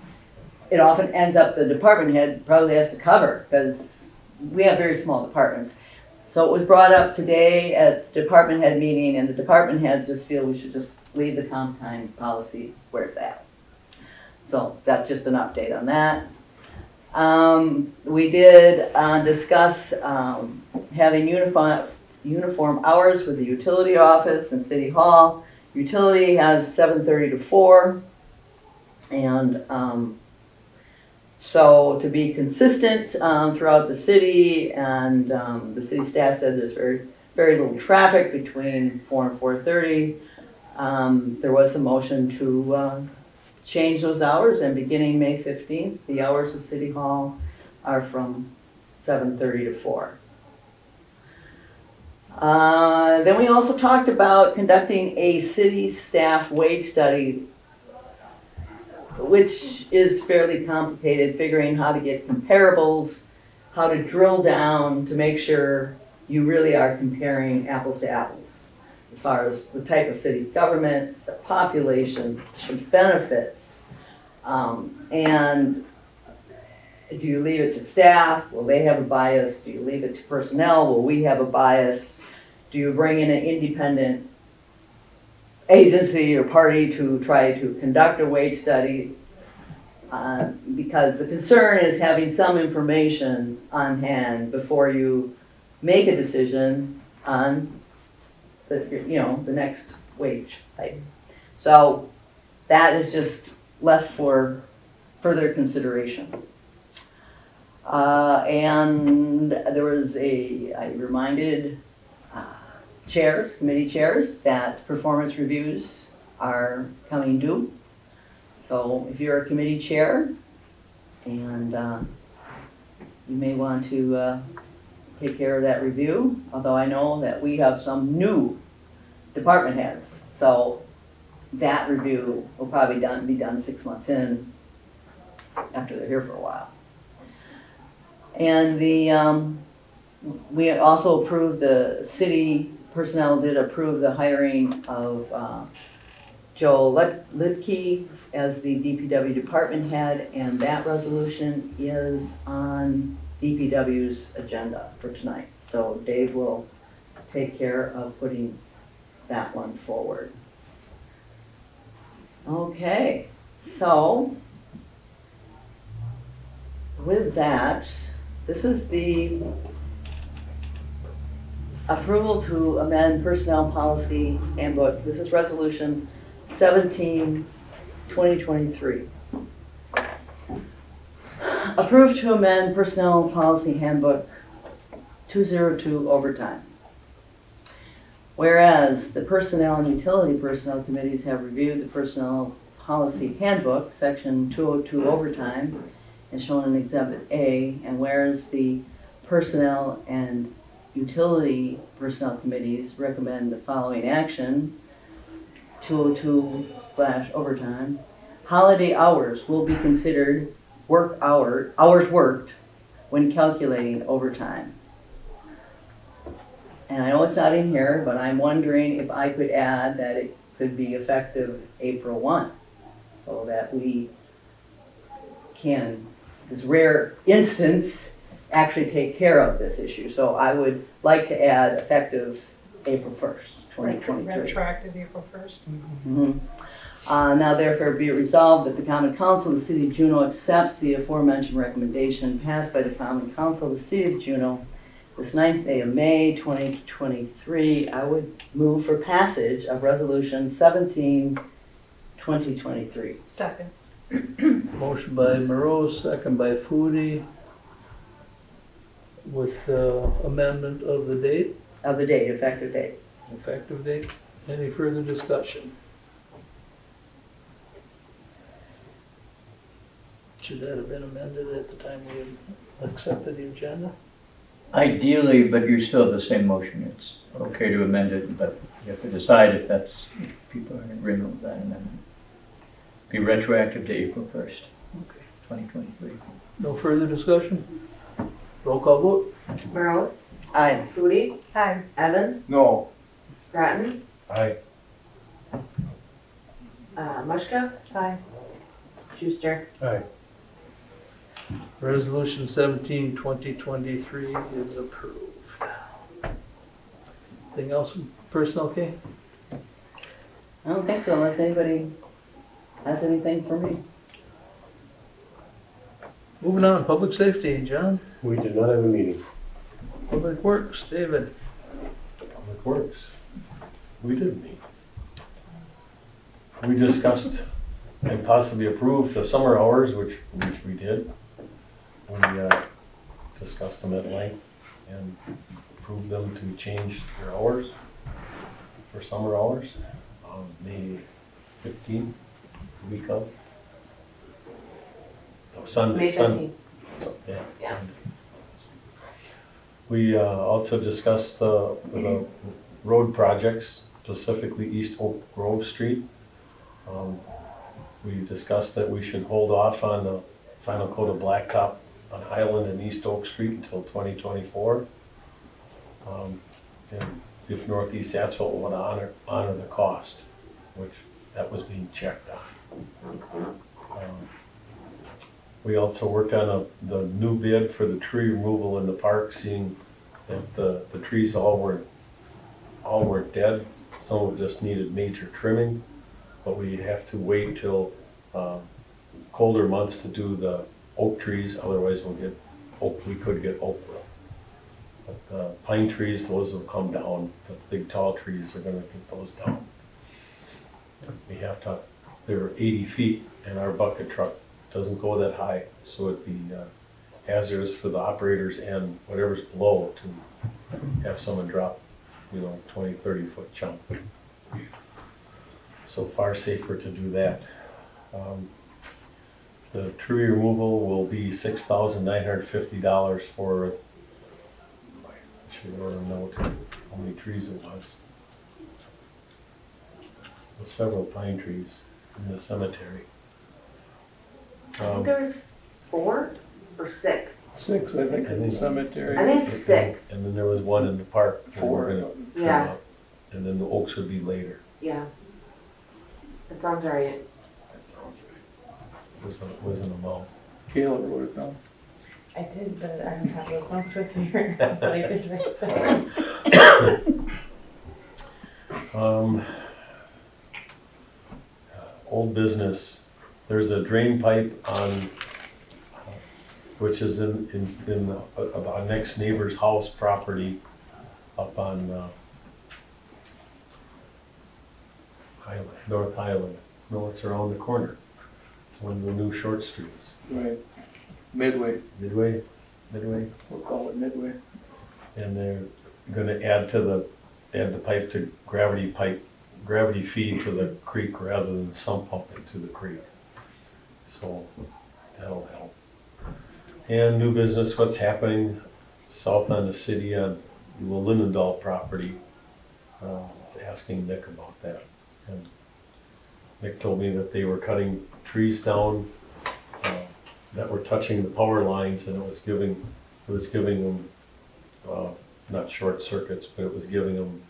it often ends up the department head probably has to cover because we have very small departments. So it was brought up today at department head meeting, and the department heads just feel we should just leave the comp time policy where it's at. So that's just an update on that. We did discuss having uniform hours for the utility office and city hall. Utility has 7:30 to 4, and so to be consistent throughout the city, and the city staff said there's very little traffic between 4 and 4:30. There was a motion to change those hours, and beginning May 15th, the hours of City Hall are from 7:30 to 4. Then we also talked about conducting a city staff wage study, which is fairly complicated, figuring how to get comparables, how to drill down to make sure you really are comparing apples to apples as far as the type of city government, the population, the benefits, and do you leave it to staff? Will they have a bias? Do you leave it to personnel? Will we have a bias? Do you bring in an independent agency or party to try to conduct a wage study? Because the concern is having some information on hand before you make a decision on the next wage type. So that is just left for further consideration. And there was I reminded committee chairs, that performance reviews are coming due. So if you're a committee chair and you may want to take care of that review, although I know that we have some new department heads. So that review will probably be done 6 months in after they're here for a while. And we also approved, the city personnel did approve the hiring of Joe Lidke as the DPW department head, and that resolution is on DPW's agenda for tonight. So Dave will take care of putting that one forward. Okay, so with that, this is the approval to amend personnel policy handbook. This is resolution 17, 2023. Approved to amend personnel policy handbook 202 overtime. Whereas the Personnel and Utility Personnel Committees have reviewed the Personnel Policy Handbook, Section 202 overtime, as shown in Exhibit A, and whereas the Personnel and Utility Personnel Committees recommend the following action, 202/overtime, holiday hours will be considered hours worked when calculating overtime. And I know it's not in here, but I'm wondering if I could add that it could be effective April 1, so that we can, this rare instance, actually take care of this issue. So I would like to add effective April 1st, 2023.
Retroactive April 1st.
Mhm. Now therefore be it resolved that the Common Council of the City of Juneau accepts the aforementioned recommendation passed by the Common Council of the City of Juneau this 9th day of May 2023. I would move for passage of Resolution 17, 2023.
Second.
Motion by Moreau, second by Foodie, with amendment of the date,
Of the date, effective date.
effective date. Any further discussion? Should that have been amended at the time we accepted the agenda?
Ideally, but you still have the same motion. It's okay to amend it, but you have to decide if that's, if people are in agreement with that amendment. Be retroactive to April 1st, 2023.
No further discussion? Roll call vote?
Burrows,
Aye.
Foodie,
Aye.
Evans,
No.
Grattan,
Aye.
Mushka,
Aye.
Schuster.
Aye.
Resolution 17, 2023 is approved. Anything else from personnel, Kay?
I don't think so unless anybody has anything for me.
Moving on, public safety, John.
We did not have a meeting.
Public works, David.
Public Works. We did meet. We discussed and possibly approved the summer hours, which we did. We discussed them at length and approved them to change their hours for summer hours on May 15th, the week of. No, Sunday.
May 15th.
Yeah,
Yeah.
Sunday. We also discussed the road projects, specifically East Oak Grove Street. We discussed that we should hold off on the final coat of blacktop on Highland and East Oak Street until 2024. And if Northeast Asphalt would honor the cost, which that was being checked on. We also worked on the new bid for the tree removal in the park, seeing that the trees all were dead. Some of just needed major trimming, but we have to wait till colder months to do the oak trees, otherwise we could get oak wilt. But the pine trees, those will come down. The big tall trees are gonna get those down. We have to, they're 80 feet and our bucket truck doesn't go that high, so it'd be hazardous for the operators and whatever's below to have someone drop, 20, 30 foot chunk. So far safer to do that. The tree removal will be $6,950 for, I should wrote a note how many trees it was. There's several pine trees in the cemetery.
I think there was 4 or 6.
6, I think, in the cemetery.
I think it's 6.
And then there was one in the park. that we're gonna trim
Yeah.
up. And then the oaks would be later.
Yeah. That sounds right.
That sounds right. Was an amount.
Kayla wrote it down.
I did, but I don't have those notes with me here, but I did write them.
Old business. There's a drain pipe on which is in our next neighbor's house property up on Highland, North Highland. No, it's around the corner. It's one of the new short streets.
Right. Midway,
Midway,
we'll call it Midway.
and they're gonna add the pipe to gravity feed to the creek rather than sump pump into the creek. So that'll help. And new business, what's happening south on the city on the Linendahl property. I was asking Nick about that. And Nick told me that they were cutting trees down that were touching the power lines, and it was giving them not short circuits, but it was giving them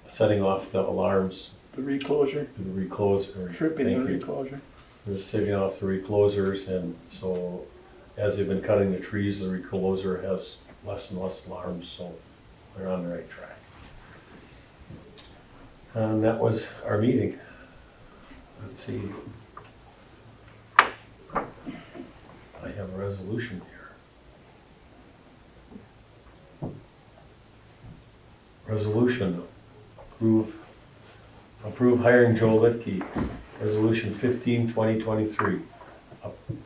setting off the alarms.
The reclosure?
The recloser.
Tripping the reclosure.
They're setting off the reclosers, and so as they've been cutting the trees, the recloser has less and less alarms, so they're on the right track. And that was our meeting. Let's see. I have a resolution here. Resolution, approve hiring Joe Litke. Resolution 15/2023.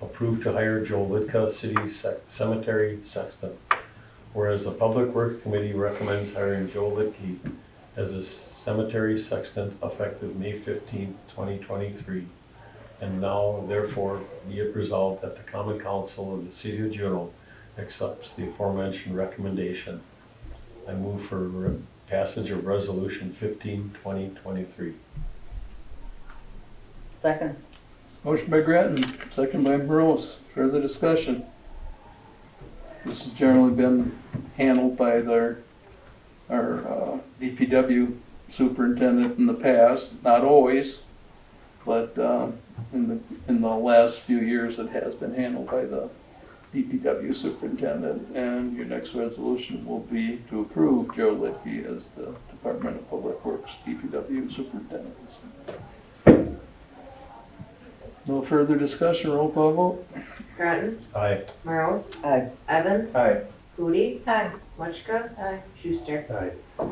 Approve to hire Joe Litka, city cemetery sexton. Whereas the Public Works Committee recommends hiring Joe Litke as a cemetery sexton effective May 15, 2023. And now, therefore, be it resolved that the Common Council of the City of Juneau accepts the aforementioned recommendation. I move for passage of Resolution 15/2023.
Second.
Motion by Grattan, second by Morose. Further discussion? This has generally been handled by our DPW superintendent in the past, not always, but in the last few years it has been handled by the DPW superintendent. And your next resolution will be to approve Joe Litke as the Department of Public Works DPW superintendent. No further discussion, roll call vote.
Grattan,
Aye.
Morose,
Aye.
Evans,
Aye.
Foodie,
Aye.
Muchka, Schuster.
Aye.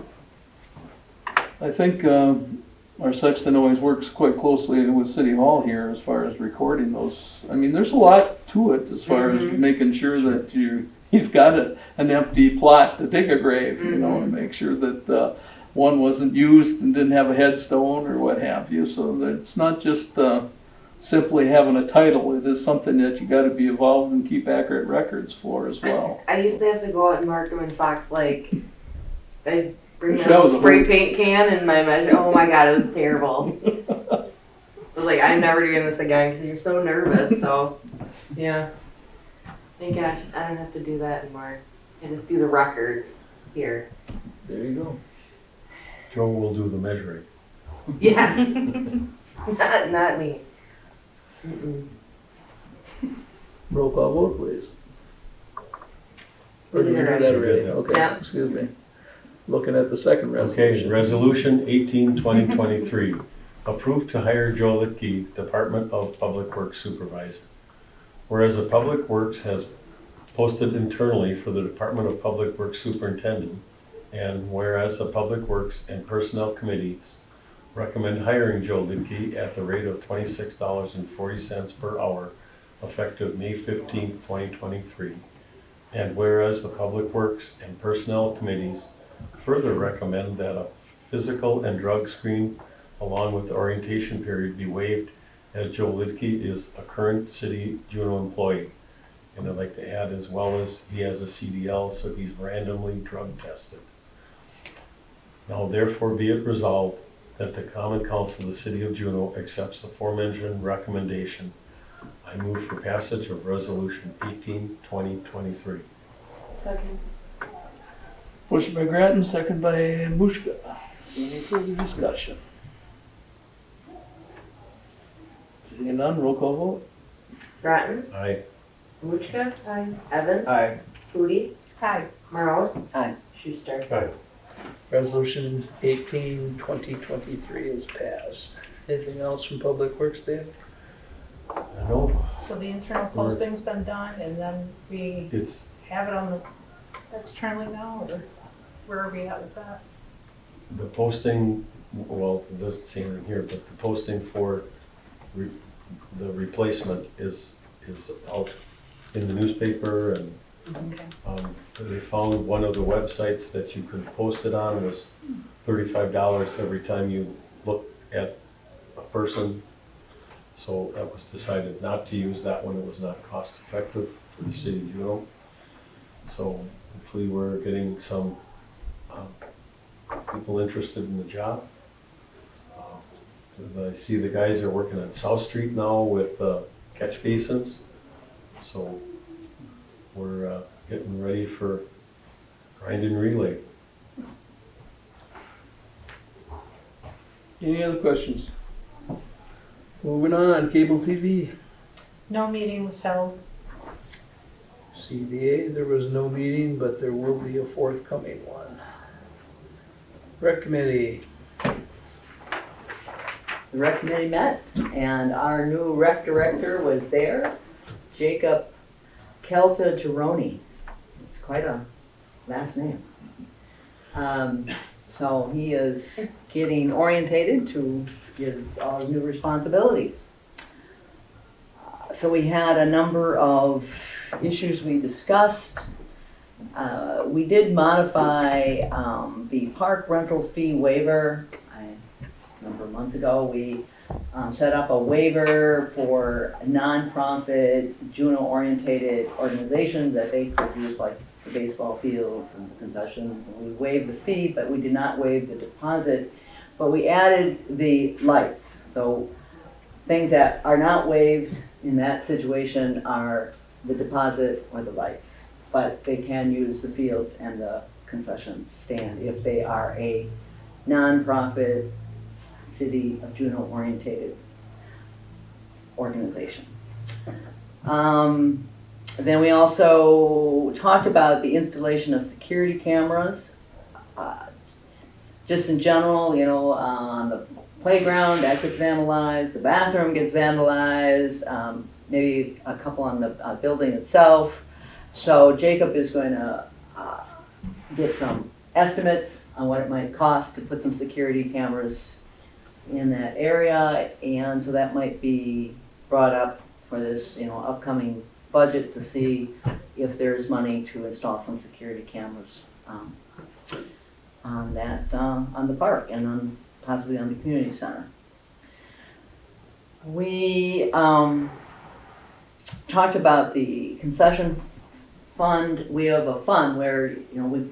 I think our sexton always works quite closely with City Hall here as far as recording those. I mean, there's a lot to it as far as making sure that you've got an empty plot to dig a grave, you know, and make sure that one wasn't used and didn't have a headstone or what have you. So that it's not just simply having a title. It is something that you got to be involved and keep accurate records for as well.
I used to have to go out and mark them in Fox Lake. I'd bring
That
my
was
little
a
spray paint can and my measure. Oh my god, it was terrible. I was like, I'm never doing this again because you're so nervous. So, yeah. Thank gosh, I don't have to do that anymore. I just do the records here.
There you go.
Joe will do the measuring.
Yes. not me.
Roll call vote, please. Or did we do that already? Okay,
Yeah.
excuse me. Looking at the second
Okay,
resolution.
Resolution 18/2023. Approved to hire Joe Litke, Department of Public Works Supervisor. Whereas the Public Works has posted internally for the Department of Public Works Superintendent, and whereas the Public Works and Personnel Committees recommend hiring Joe Litke at the rate of $26.40 per hour, effective May 15, 2023. And whereas the Public Works and Personnel Committees further recommend that a physical and drug screen along with the orientation period be waived, as Joe Litke is a current City Juneau employee. And I'd like to add, as well as he has a CDL, so he's randomly drug tested. Now therefore be it resolved that the Common Council of the City of Juneau accepts the aforementioned recommendation. I move for passage of Resolution 18/2023.
Second.
Motion by Grattan, second by Mushka. Any further discussion? Seeing none, roll call vote.
Grattan,
Aye.
Muchka, Evans,
Aye.
Foodie,
Aye.
Morose,
Aye.
Schuster.
Aye.
Resolution 18/2023 is passed. Anything else from Public Works, Dave?
No,
So the internal posting's been done, and then we
It's,
have it on the externally now, or where are we at with that?
the posting, well, it doesn't say anything here, but the posting for the replacement is out in the newspaper, and
Okay.
they found one of the websites that you could post it on was $35 every time you look at a person. So that was decided not to use that one. It was not cost effective for the city of Juneau. So hopefully we're getting some people interested in the job. I see the guys are working on South Street now with catch basins. So we're getting ready for grind and relay.
Any other questions? Moving on, cable TV.
No meeting was held.
CBA, there was no meeting, but there will be a forthcoming one. Rec committee.
The rec committee met, and our new rec director was there, Jacob Kelta-Gironi. It's quite a last name. So he is getting orientated to his all new responsibilities. So we had a number of issues we discussed. We did modify the park rental fee waiver. A number of months ago, we set up a waiver for nonprofit, Juneau-orientated organizations that they could use, like the baseball fields and the concessions. And we waived the fee, but we did not waive the deposit. But we added the lights. So things that are not waived in that situation are the deposit or the lights. But they can use the fields and the concession stand if they are a nonprofit, City of Juneau orientated organization. Then we also talked about the installation of security cameras. Just in general, you know, on the playground, that gets vandalized, the bathroom gets vandalized, maybe a couple on the building itself. So Jacob is going to get some estimates on what it might cost to put some security cameras in that area, and so that might be brought up for this, you know, upcoming budget to see if there's money to install some security cameras on the park and possibly on the community center. We talked about the concession fund. We have a fund where, you know, we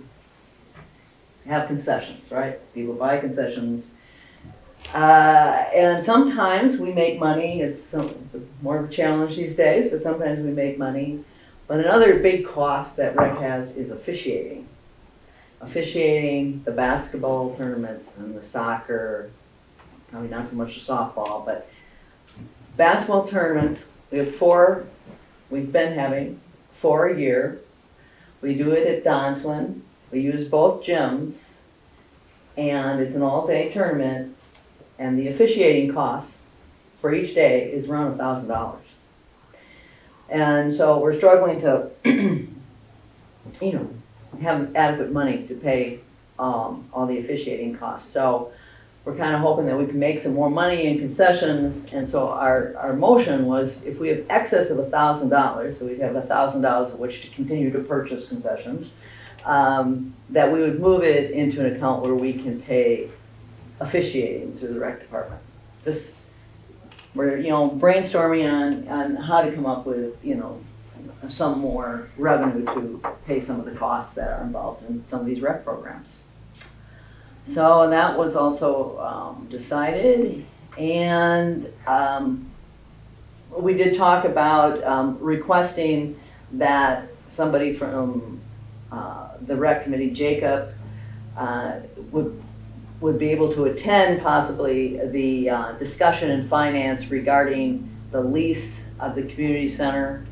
have concessions, right? People buy concessions. And sometimes we make money. It's more of a challenge these days, but sometimes we make money. But another big cost that rec has is officiating. Officiating the basketball tournaments and the soccer, I mean, not so much the softball, but basketball tournaments. We have 4, we've been having 4 a year. We do it at Donslin. We use both gyms, and it's an all-day tournament. And the officiating costs for each day is around $1,000. And so we're struggling to, you know, have adequate money to pay all the officiating costs. So we're kind of hoping that we can make some more money in concessions. And so our motion was, if we have excess of $1,000, so we'd have $1,000 of which to continue to purchase concessions, that we would move it into an account where we can pay officiating through the rec department. Just, we're, you know, brainstorming on how to come up with, you know, some more revenue to pay some of the costs that are involved in some of these rec programs. So that was also decided, and we did talk about requesting that somebody from the rec committee, Jacob, would be able to attend possibly the discussion in finance regarding the lease of the community center,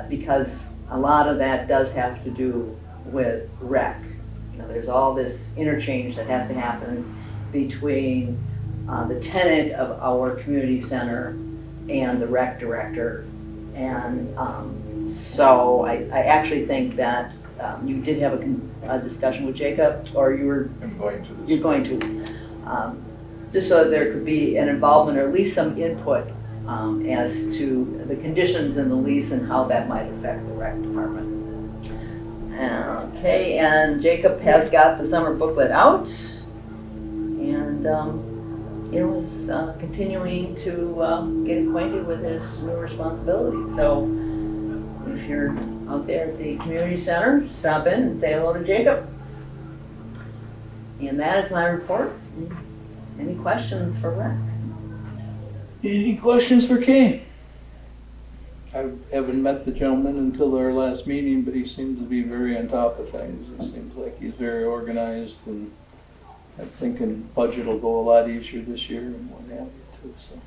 because a lot of that does have to do with rec. You know, there's all this interchange that has to happen between the tenant of our community center and the rec director. And so I actually think that you did have a discussion with Jacob, or you're going to, just so that there could be an involvement or at least some input as to the conditions in the lease and how that might affect the rec department. Okay, and Jacob has got the summer booklet out, and it was continuing to get acquainted with his new responsibilities. So if you're out there at the community center, stop in and say hello to Jacob. And that is my report. Any questions for Rec?
Any questions for Kay? I haven't met the gentleman until our last meeting, but he seems to be very on top of things. It seems like he's very organized, and I'm thinking budget will go a lot easier this year and what have you too. So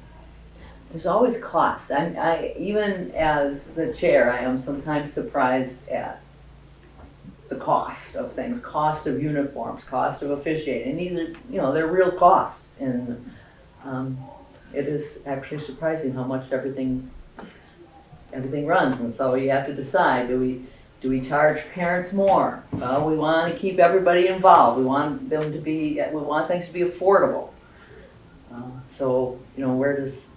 there's always costs. I even as the chair, I am sometimes surprised at the cost of things, cost of uniforms, cost of officiating. And these are, you know, they're real costs, and it is actually surprising how much everything runs. And so you have to decide: do we charge parents more? Well, we want to keep everybody involved. We want them to be. We want things to be affordable. So you know, where does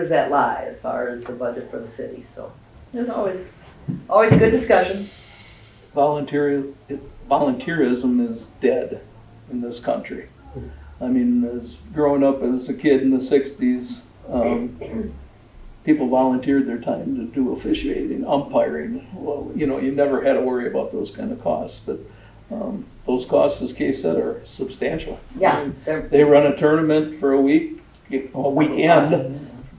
that lie as far as the budget for the city? So there's always good discussions.
Volunteerism is dead in this country. I mean, as growing up as a kid in the 60s, people volunteered their time to do officiating, umpiring. Well, you know, you never had to worry about those kind of costs, but those costs, as Kay said, are substantial.
Yeah.
I mean, they run a tournament for a weekend,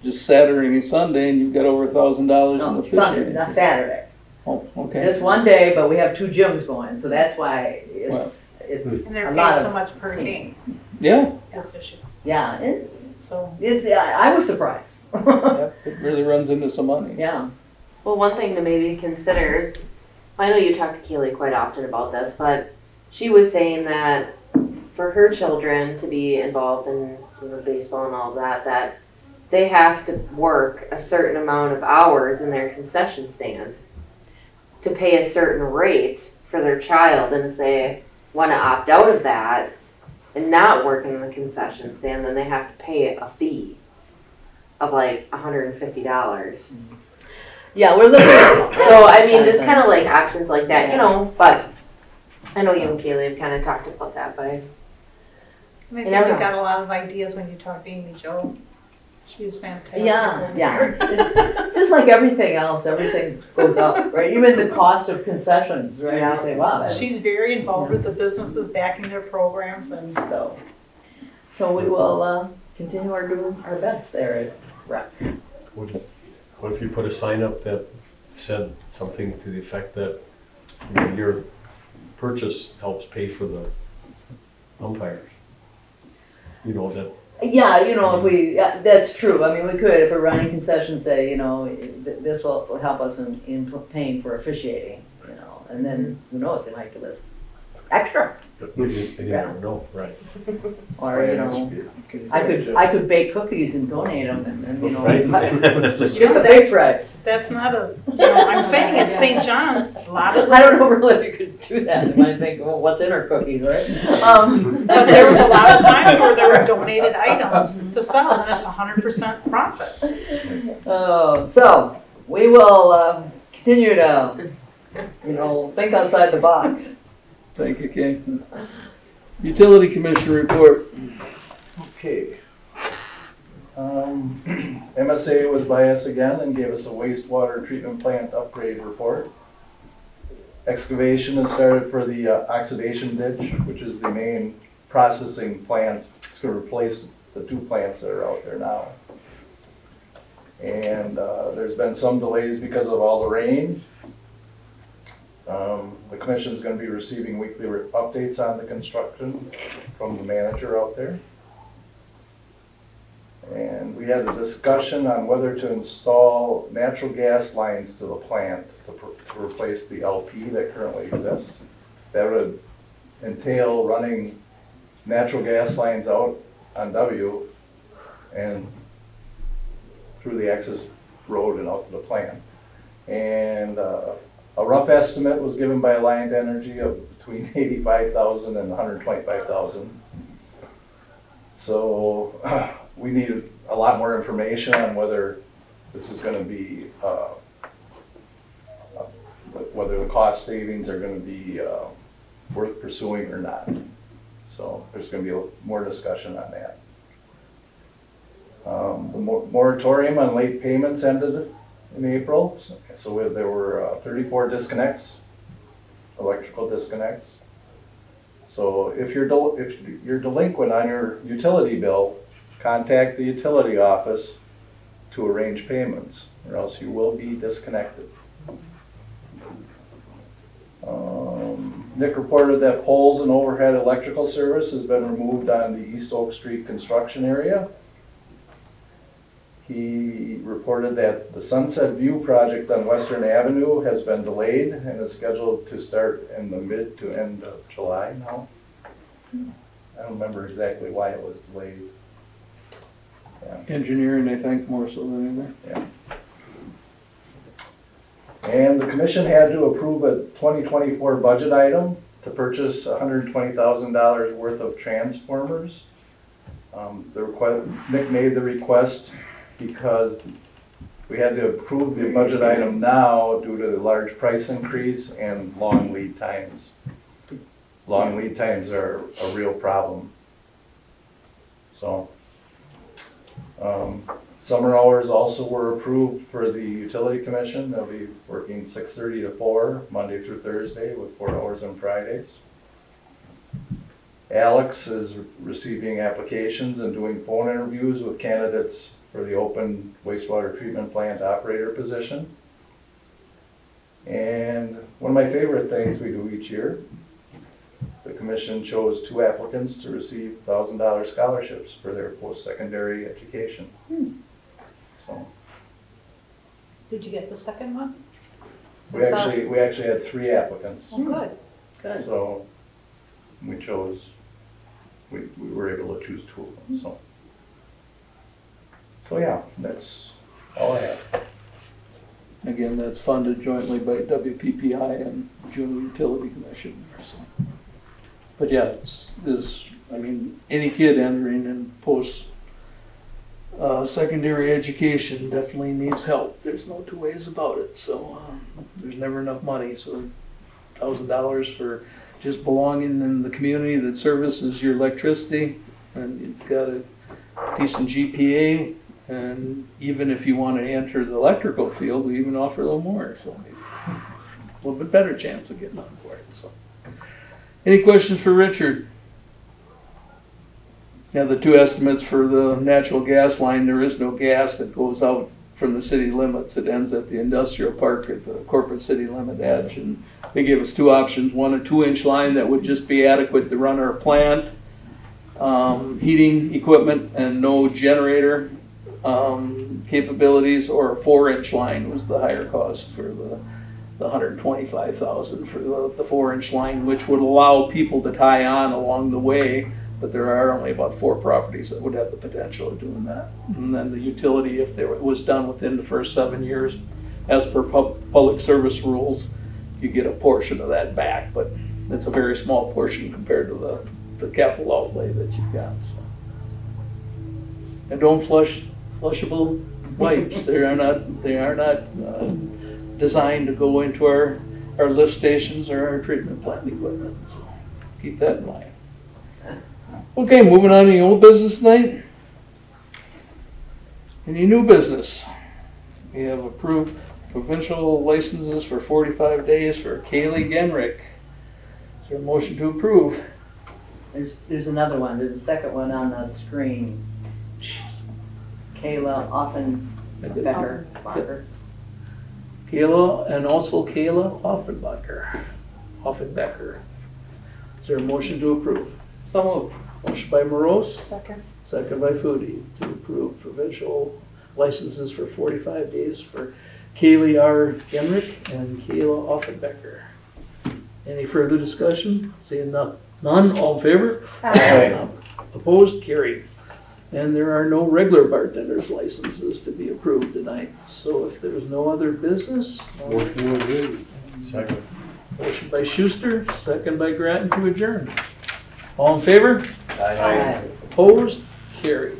just Saturday and Sunday, and you've got over $1,000 in officiating.
Sunday, not Saturday.
Oh, okay.
Just one day, but we have 2 gyms going, so that's why it's
And they're
a lot
paying so
of.
much per game.
Yeah.
That's issue.
Yeah,
So.
I was surprised.
Yeah, it really runs into some money.
Yeah.
Well, one thing to maybe consider is, I know you talk to Kaylee quite often about this, but she was saying that for her children to be involved in baseball and all of that, that they have to work a certain amount of hours in their concession stand to pay a certain rate for their child. And if they want to opt out of that and not work in the concession stand, then they have to pay a fee of like $150.
Yeah, we're looking at
So, I mean, just kind of like options like that, you know, but I know you and Kaylee have kind of talked about that, but
I think
never
you've
know.
got a lot of ideas when you talk to Amy Jo. She's fantastic.
Yeah. Just like everything else, everything goes up, right? Even the cost of concessions, right?
Yeah.
You say, wow, that's
She's very involved with the businesses backing their programs, and
so we will continue doing our best there at Rec.
What if you put a sign up that said something to the effect that, you know, your purchase helps pay for the umpires? You know, that.
Yeah, you know, that's true. I mean, we could, if we're running concessions, say, you know, this will help us in paying for officiating, you know, and then who knows, they might give us extra.
You never know, right?
Or, you know, I could bake cookies and donate them, and you know,
Right.
get the bake price.
that's not a, you know, I'm saying at St. John's, a lot of.
I don't know really if you could do that. You might think, well, what's in our cookies, right?
But there was a lot of times where there were donated items to sell, and it's 100% profit.
So we will continue to, you know, think outside the box.
Thank you, Kay. Utility Commission report.
Okay. MSA was by us again and gave us a wastewater treatment plant upgrade report. Excavation has started for the oxidation ditch, which is the main processing plant. It's going to replace the 2 plants that are out there now. And there's been some delays because of all the rain. The commission is going to be receiving weekly updates on the construction from the manager out there. And we had a discussion on whether to install natural gas lines to the plant to replace the LP that currently exists. That would entail running natural gas lines out on W and through the access road and out to the plant. And a rough estimate was given by Alliant Energy of between 85,000 and 125,000. So we need a lot more information on whether this is going to be, whether the cost savings are going to be worth pursuing or not. So there's going to be more discussion on that. The moratorium on late payments ended in April, so there were 34 disconnects, electrical disconnects. So if you're delinquent on your utility bill, contact the utility office to arrange payments, or else you will be disconnected. Nick reported that poles and overhead electrical service has been removed on the East Oak Street construction area. He reported that the Sunset View project on Western Avenue has been delayed and is scheduled to start in the mid to end of July now. I don't remember exactly why it was delayed. Yeah.
Engineering, I think, more so than anything.
Yeah. And the commission had to approve a 2024 budget item to purchase $120,000 worth of transformers. Nick made the request because we had to approve the budget item now due to the large price increase and long lead times. Long lead times are a real problem. So, summer hours also were approved for the utility commission. They'll be working 6:30 to 4, Monday through Thursday, with 4 hours on Fridays. Alex is receiving applications and doing phone interviews with candidates for the open wastewater treatment plant operator position. And one of my favorite things we do each year, the commission chose 2 applicants to receive $1,000 scholarships for their post-secondary education. So
Did you get the second one?
we actually had 3 applicants.
Oh, good.
Good.
So we were able to choose 2 of them. So yeah, that's all I have.
Again, that's funded jointly by WPPI and Juneau Utility Commission. So. But yeah, I mean, any kid entering in post secondary education definitely needs help. There's no 2 ways about it. So there's never enough money. So $1,000 for just belonging in the community that services your electricity, and you've got a decent GPA, and even if you want to enter the electrical field, we even offer a little more. So a little bit better chance of getting on board. So. Any questions for Richard? Now, the 2 estimates for the natural gas line, there is no gas that goes out from the city limits. It ends at the industrial park at the corporate city limit edge. And they gave us 2 options. One, a 2-inch line that would just be adequate to run our plant, heating equipment, and no generator capabilities, or a 4-inch line was the higher cost for the $125,000 for the 4-inch line, which would allow people to tie on along the way, but there are only about 4 properties that would have the potential of doing that. And then the utility, if it was done within the first 7 years, as per public service rules, you get a portion of that back, but it's a very small portion compared to the capital outlay that you've got. So. And don't flushable wipes. They are not designed to go into our lift stations or our treatment plant equipment. So keep that in mind. Okay, moving on to the old business tonight. Any new business? We have approved provincial licenses for 45 days for Kaylee Genrick. Is there a motion to approve?
There's another one. There's a second one on the screen. Kayla Offenbecker.
Kayla, and also Kayla Offenbecker. Is there a motion to approve? So moved. Motion by Morose. Second by Foodie to approve provincial licenses for 45 days for Kaylee R. Genrick and Kayla Offenbecker. Any further discussion? Seeing none, all in favor?
Aye.
Opposed? Carried. And there are no regular bartenders licenses to be approved tonight. So if there's no other business.
Second.
Motion by Schuster, second by Grattan to adjourn. All in favor?
Aye.
Opposed? Carried.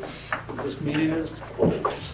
This meeting is closed.